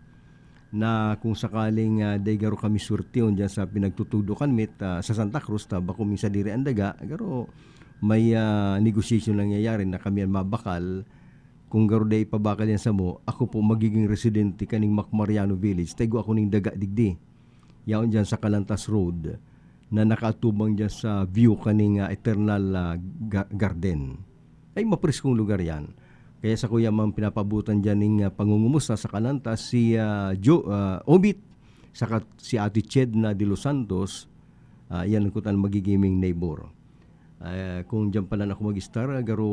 na kung sakaling day garo kami surtiyon dyan sa pinagtutudukan mit sa Santa Cruz, bako minsan dire ang daga, garo may negotiation lang nangyayari na kami ang mabakal. Kung garo day pabakal yan sa mo, ako po magiging residente kaning Macmariano Village. Tego ako ning daga digdi. Yaon dyan sa Kalantas Road na nakatubang dyan sa view kaning Eternal Garden. Ay mapriskong lugar yan. Kaya sa kuya mang pinapabutan dyan ng pangungumusta sa Kalantas si Obit, saka si Ate Chedna de Los Santos, yan ang kutan magigiming neighbor. Kung dyan pala na ako mag-star, garo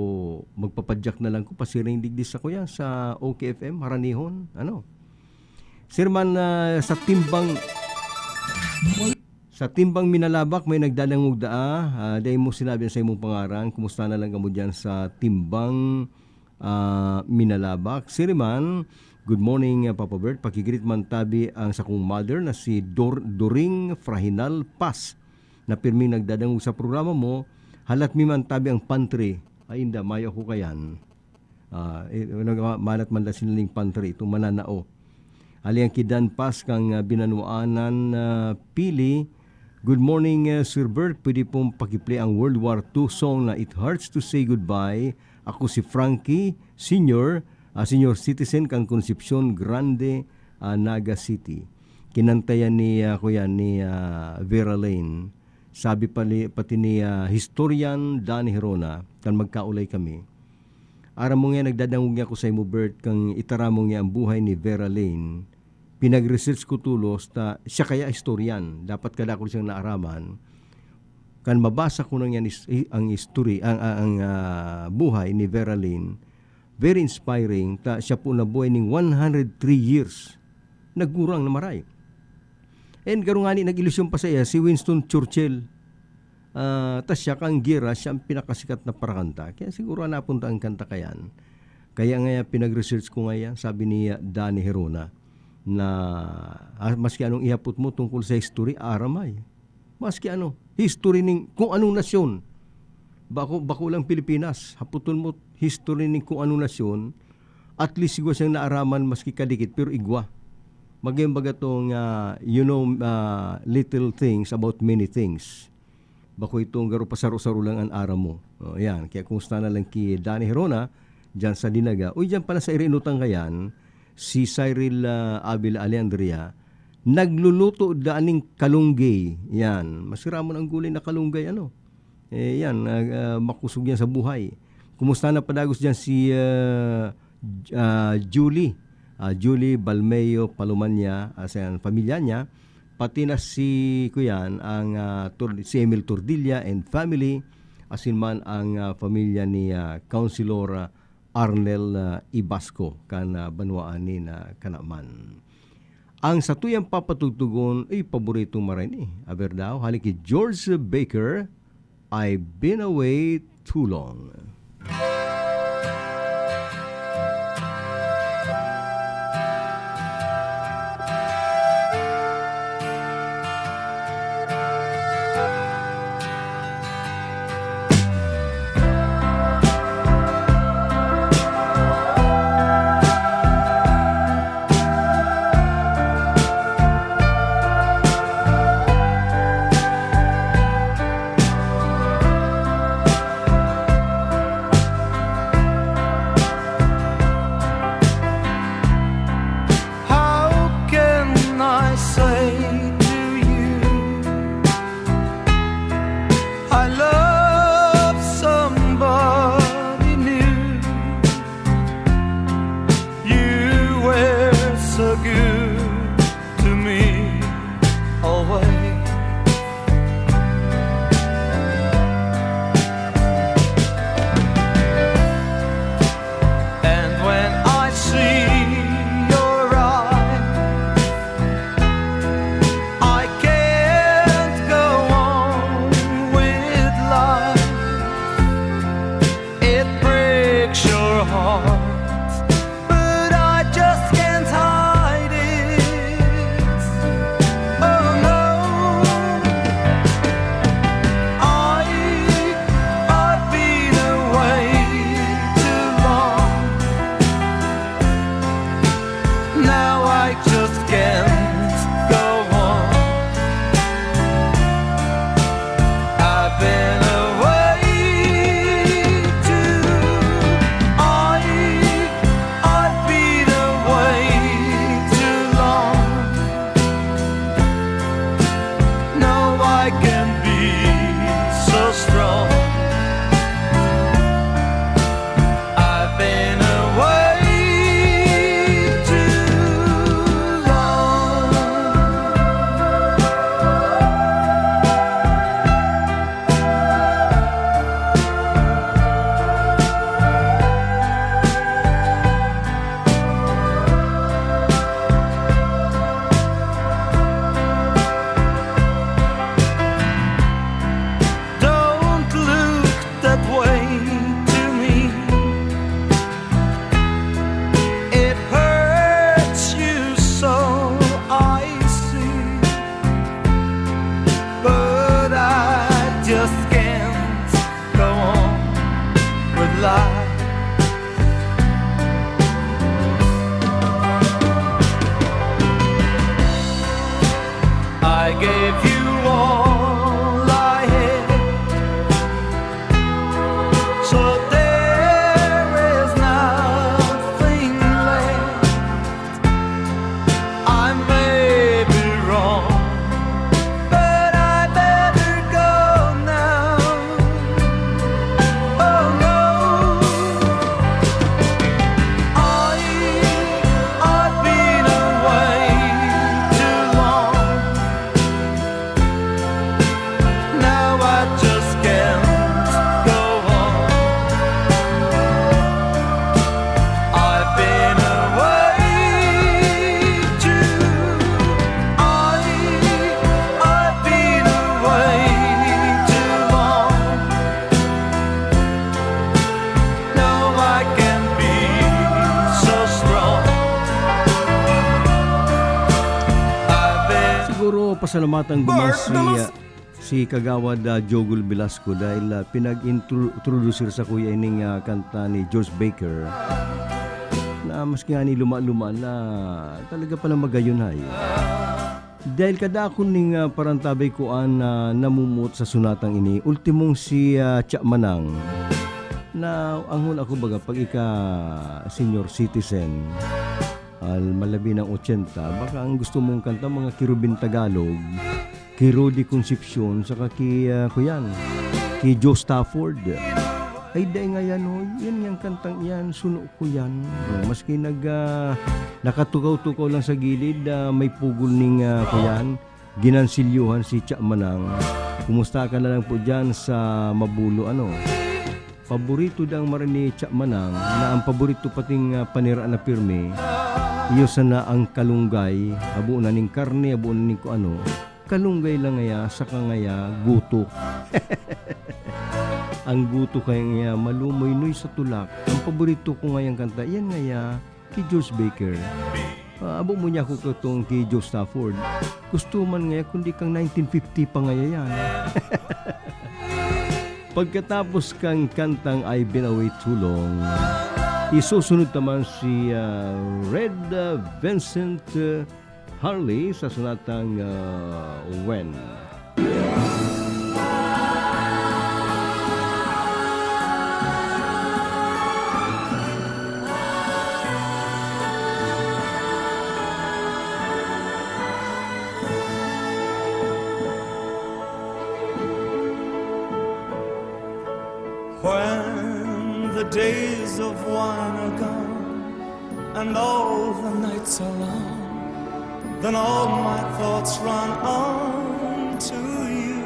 magpapadyak na lang ko pasiring digdi sa kuya sa OKFM, Haranihon. Sirman sa timbang Minalabak may nagdadangog dahil mo sinabi sa imong pangaran, kumusta na lang kamo dyan sa timbang Minalabak. Siriman, good morning Papa Bert, pakigreet man tabi ang sakong mother na si Doring Frahinal Paz na pirming nagdadangog sa programa mo. Halat mi man tabi ang pantry, ay inda, mayo ko kayan. Malat man da sinaling pantry, itong mananao. Ali ang kidan pas kang binanuanan pili, Good morning, Sir Bert. Pwede pong pakiplay ang World War II song na It Hurts to Say Goodbye. Ako si Frankie, senior citizen kang Concepcion Grande, Naga City. Kinantayan ni Vera Lane. Sabi pati ni historian Danny Herona, kan magkaulay kami. Aram mo nga nagdadangog niya ko sa imo, Bert, kang itaramo niya ang buhay ni Vera Lane. Pinag-research ko tulos ta siya kaya historian. Dapat kada ko siyang naaraman. Kan mabasa ko nang yan ang history, ang buhay ni Vera Lane. Very inspiring. Ta siya po nabuhay ning 103 years. Nagurang na maray. And karungani nag-ilusyon pa sa iya si Winston Churchill. Tas siya kang gira, siya ang pinakasikat na parakanta. Kaya siguro napunta ang kanta kayan. Kaya nga pinag-research ko ngayon, sabi ni Danny Herona, na maski anong ihapot mo tungkol sa history, aramay. Maski history ning kung anong nasyon. Bako lang Pilipinas, haputon mo history ning kung anong nasyon, at least siguro siyang naaraman maski kadikit, pero igwa. Maging bagatong, little things about many things. Bako itong garo pasaro-saro lang ang aram mo. Yan, kaya kumusta na lang ki Danny Herona, dyan sa Dinaga. O dyan pala sa Irinutang kayan, si Cyril Abel Alejandria, nagluluto daaning kalunggay. Yan, masira mo ng gulay na kalunggay, makusog yan sa buhay. Kumusta na padagos dyan si Julie Balmeo Palomanya, pamilya niya, pati na si si Emil Tordilla and family, asin man ang pamilya ni Councilor Arnel Ibasco kan banwaan ni na kanaman. Ang satuyang papatugtugon ay paboritong maray aber daw haliki George Baker, I've Been Away Too Long. pasalamatan gumas si Kagawad Jogul Velasco dahil pinag-introduce sa kuya ining kanta ni George Baker na maski nga ni luma-luma na talaga pala magayunay. Dahil kada ako ning parantabay ko namumut sa sunatang ini, ultimong si Tsa Manang na anghon ako baga pag ika senior citizen malabi ng 80, baka ang gusto mong kanta mga Kirubin Tagalog, kay Rudy Concepcion, saka kay Joe Stafford. Ay day nga yan, yan yung kantang yan, suno ko yan. Maski nakatukaw-tukaw lang sa gilid, may pugol ning kuyan, ginansilyuhan si Tsa Manang. Kumusta ka na lang po dyan sa Mabulo, paborito dang marini Tsa Manang, na ang paborito pating panira na pirme, iyo sana ang kalunggay, abo na ning karne, abo na ning kalunggay lang ngaya, saka ngaya guto. Ang guto kaya ngaya malumoy-noy sa tulak. Ang paborito ko ngayang kanta, yan ngaya kay George Baker. Abo mo niya ko katong kay Joe Stafford. Gusto man ngaya kundi kang 1950 pa ngaya yan. Pagkatapos kang kantang I've Been Away Too Long, isusunod naman si Red Vincent Harley sa sunatang When. When the days of wine are gone and all the nights are long, then all my thoughts run on to you.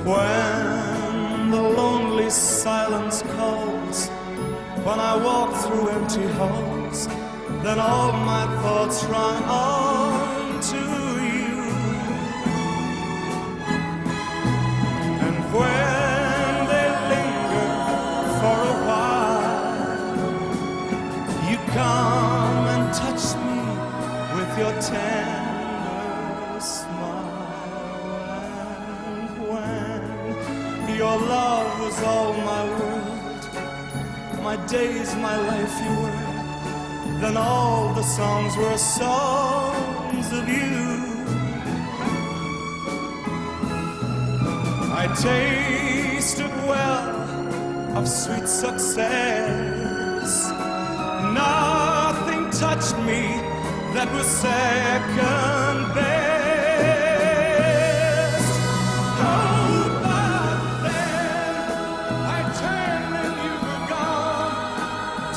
When the lonely silence calls, when I walk through empty halls, then all my thoughts run on to you. And when they linger for a while, you come and touch me with your tender smile. And when your love was all my world, my days, my life you were, then all the songs were songs of you. I tasted well of sweet success. Nothing touched me that was second best. Oh, but then I turned and you were gone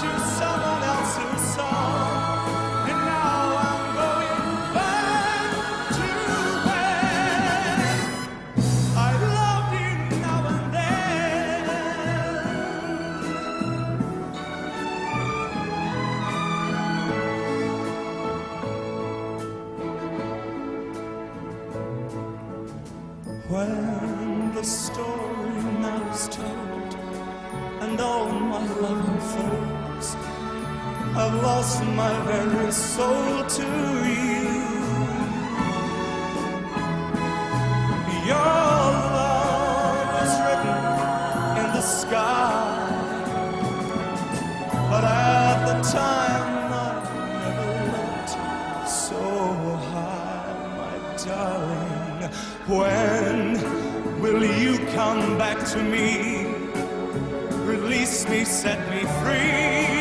to someone else's song, and now I'm going back to when I loved you now and then. When the story now is told and all my love unfolds, I've lost my very soul to you. Your love is written in the sky, but at the time I never looked so high, my darling. When will you come back to me? Release me, set me free.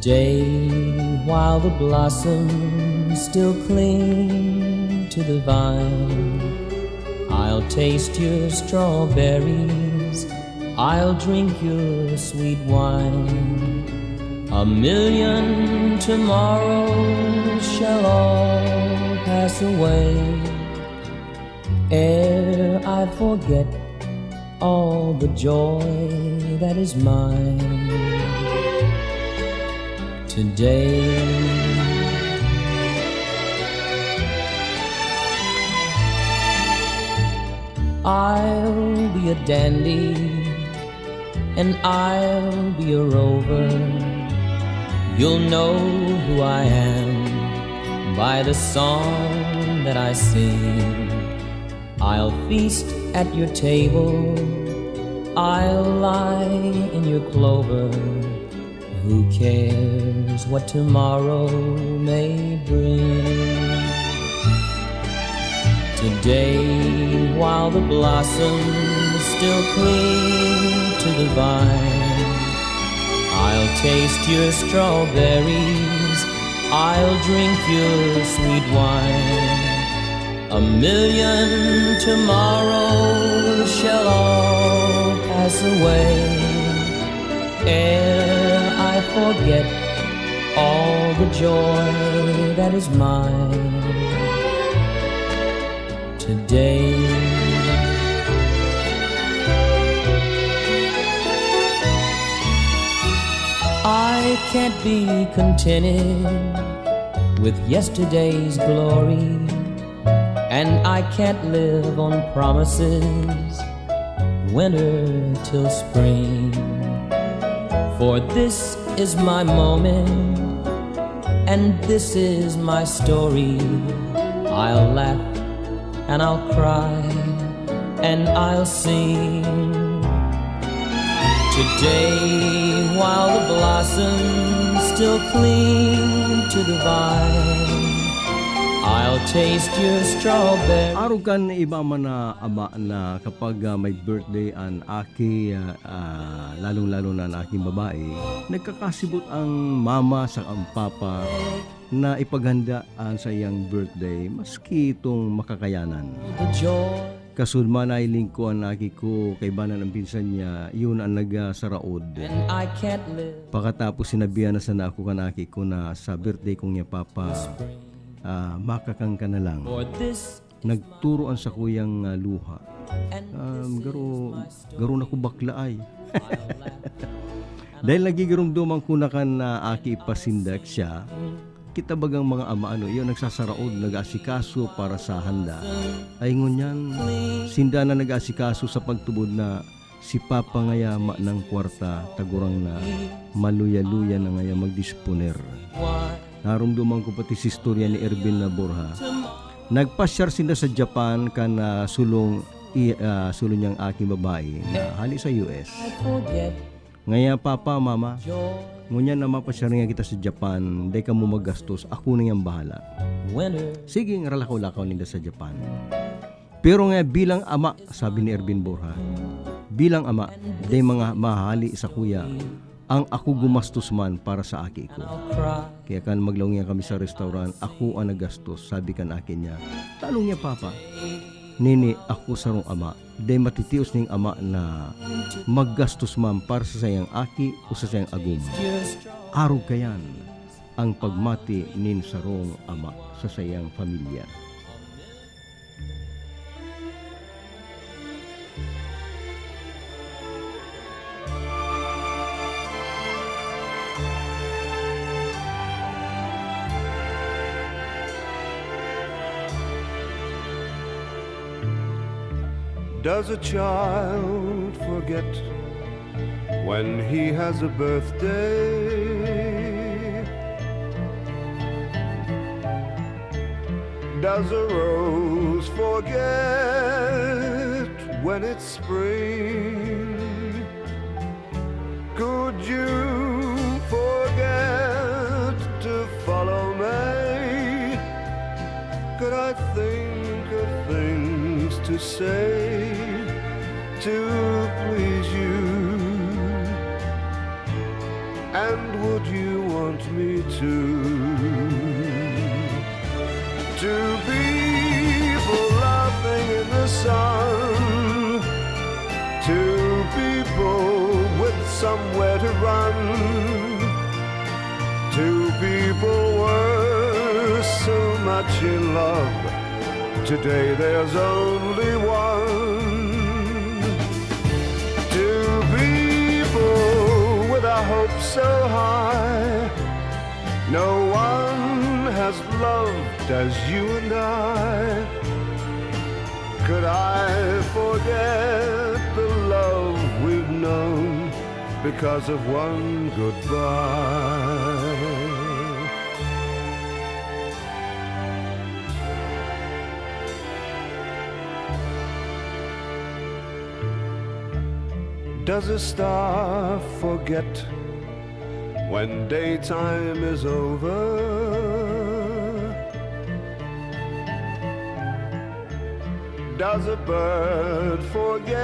Today, while the blossoms still cling to the vine, I'll taste your strawberries, I'll drink your sweet wine. A million tomorrows shall all pass away ere I forget all the joy that is mine today. I'll be a dandy and I'll be a rover. You'll know who I am by the song that I sing. I'll feast at your table, I'll lie in your clover. Who cares what tomorrow may bring? Today, while the blossoms still cling to the vine, I'll taste your strawberries, I'll drink your sweet wine. A million tomorrows shall all pass away ere I forget all the joy that is mine today. I can't be contented with yesterday's glory, and I can't live on promises, winter till spring. For this is my moment, and this is my story. I'll laugh and I'll cry and I'll sing. Today, while the blossoms still cling to the vine, I'll taste your strawberry. Araw kan iba man na ama na kapag may birthday ang aki, lalong-lalo na ang aking babae, nagkakasibot ang mama sa ang papa na ipaghanda sa iyang birthday maski itong makakayanan. Kasun man ay lingkuan na aki ko kay banan ang pinsan niya, yun ang nagsaraod. Pagkatapos sinabihan na sana ako kanaki ko na sa birthday kong niya papa, makakang ka na lang. Nagturoan sa kuyang luha. Garo na ko bakla ay. Dahil nagigirumduman ko na kan aki ipasindak siya, kita bagang mga ama yun nagsasaraod, nag-asikaso para sa handa. Ay ngunyan, sinda na nag-asikaso sa pagtubod na si Papa ngayama ng kwarta, tagurang na maluya-luya na ngaya magdisponer. Narumduman ko pati si istorya ni Ervin na Borja. Nagpasyar sila sa Japan kan sulong niyang aking babae na hali sa US. Ngaya papa, mama, ngunyan na mapasyar nga kita sa Japan, day ka mo magastos, ako na yung bahala. Sige, ngaralakaw-lakaw nila sa Japan. Pero nga bilang ama, sabi ni Ervin Borja, bilang ama, day mga mahali sa kuya, ang ako gumastos man para sa aki ko. Kaya kan maglaw kami sa restaurant, ako ang nagastos, sabi kan akin niya. Talong niya papa, nini ako sarong ama, day matitios ning ama na maggastos man para sa sayang aki o sa sayang agum. Araw kayan ang pagmati nin sarong ama sa sayang pamilya. Does a child forget when he has a birthday? Does a rose forget when it's spring? Could you forget to follow me? Could I think of things to say to please you? And would you want me to? Two people laughing in the sun, two people with somewhere to run, much in love. Today there's only one. Two people with a hope so high. No one has loved as you and I. Could I forget the love we've known because of one goodbye? Does a star forget when daytime is over? Does a bird forget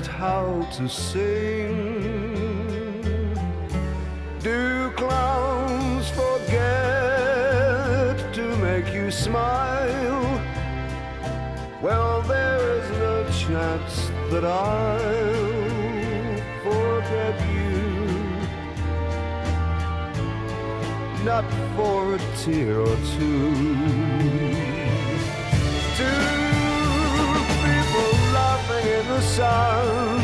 how to sing? Do clowns forget to make you smile? Well, there is no chance that I'll forget you. Not for a tear or two. Two people laughing in the sun.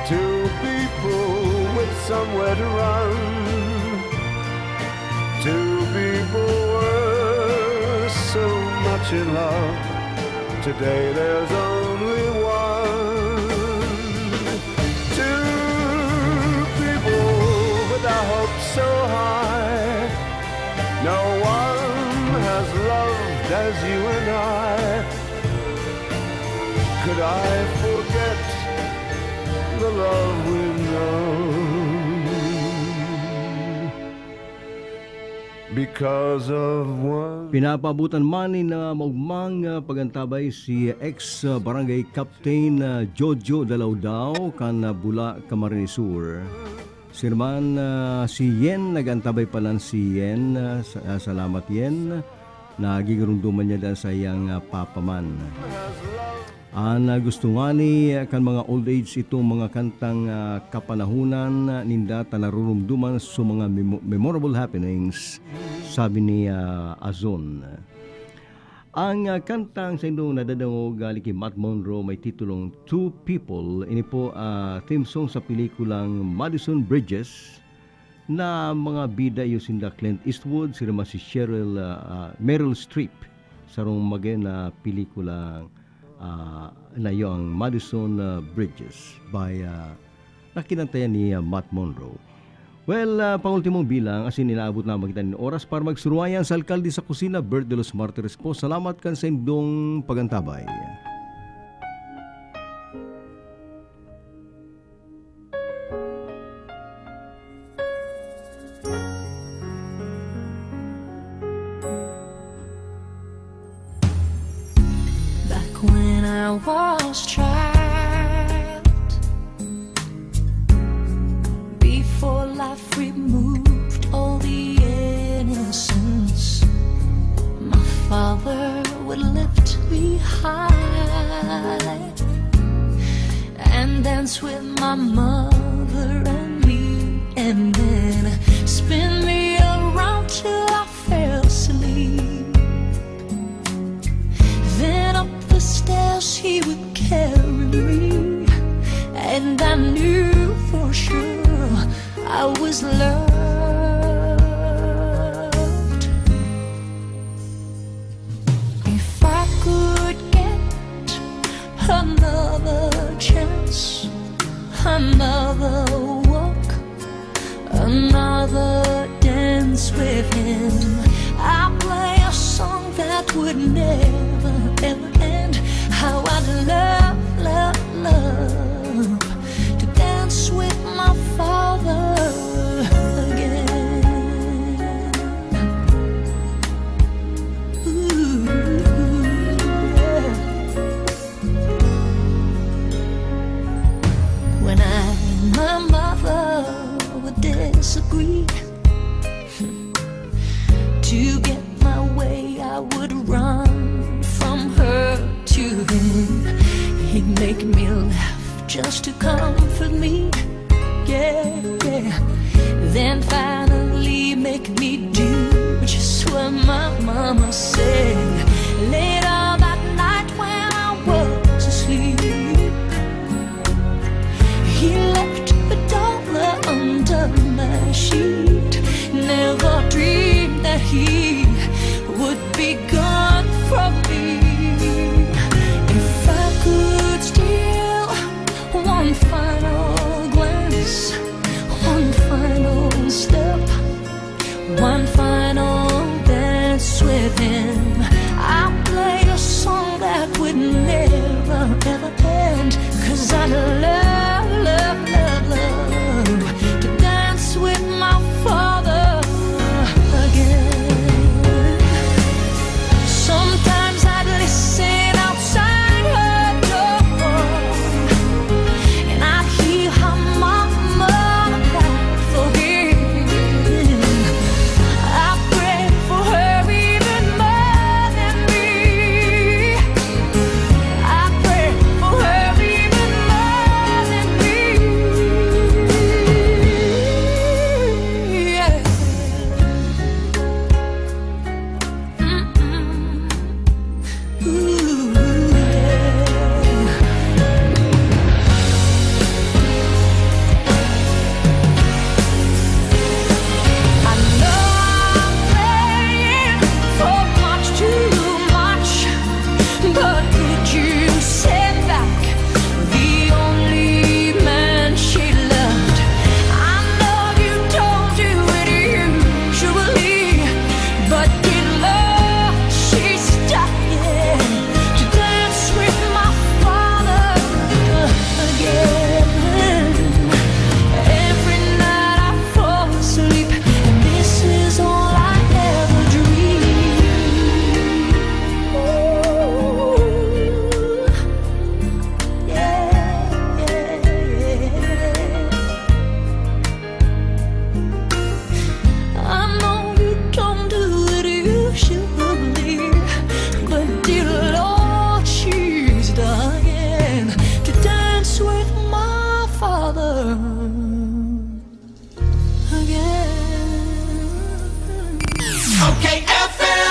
Two people with somewhere to run. Two people were so much in love. Today there's only one. Two people with a hope so high. No one has loved as you and I. Could I forget the love we've known because of one? Pinapabutan man ni na maugmang pagantabay si ex-barangay Captain Jojo Dalaudao kan Bula, Camarines Sur. Sirman si Yen, nagantabay palan si Yen. Salamat Yen. Nagigirunduman niya dahil sa iyang papaman. Ang gusto nga ni kan mga old age itong mga kantang kapanahunan ninda tanarurumduman sa mga memorable happenings, sabi ni Azon. Ang kantang sa indong nadadangog gali kay Matt Monroe may titulong Two People. Ini po theme song sa pelikulang Madison Bridges na mga bida yung sinda Clint Eastwood, sila si Meryl Streep sarong magay na pelikulang na yung Madison Bridges by nakinantayan ni Matt Monroe. Well, pangultimong bilang asin nilaabot na magkita ng oras para magsuruayan sa alkalde sa kusina, Bert de los Martires po. Salamat kan sa indong pagantabay. When I was child, before life removed all the innocence, my father would lift me high and dance with my mother and me, and then spin me around till I fell asleep. Then up the stairs he would carry me, and I knew for sure I was loved. If I could get another chance, another walk, another dance with him, I'd play a song that would never ever end. How I'd love, love, love to dance with my father again. Ooh, yeah. When I and my mother would disagree, to get my way I would run from her to him. He'd make me laugh just to comfort me. Yeah, yeah.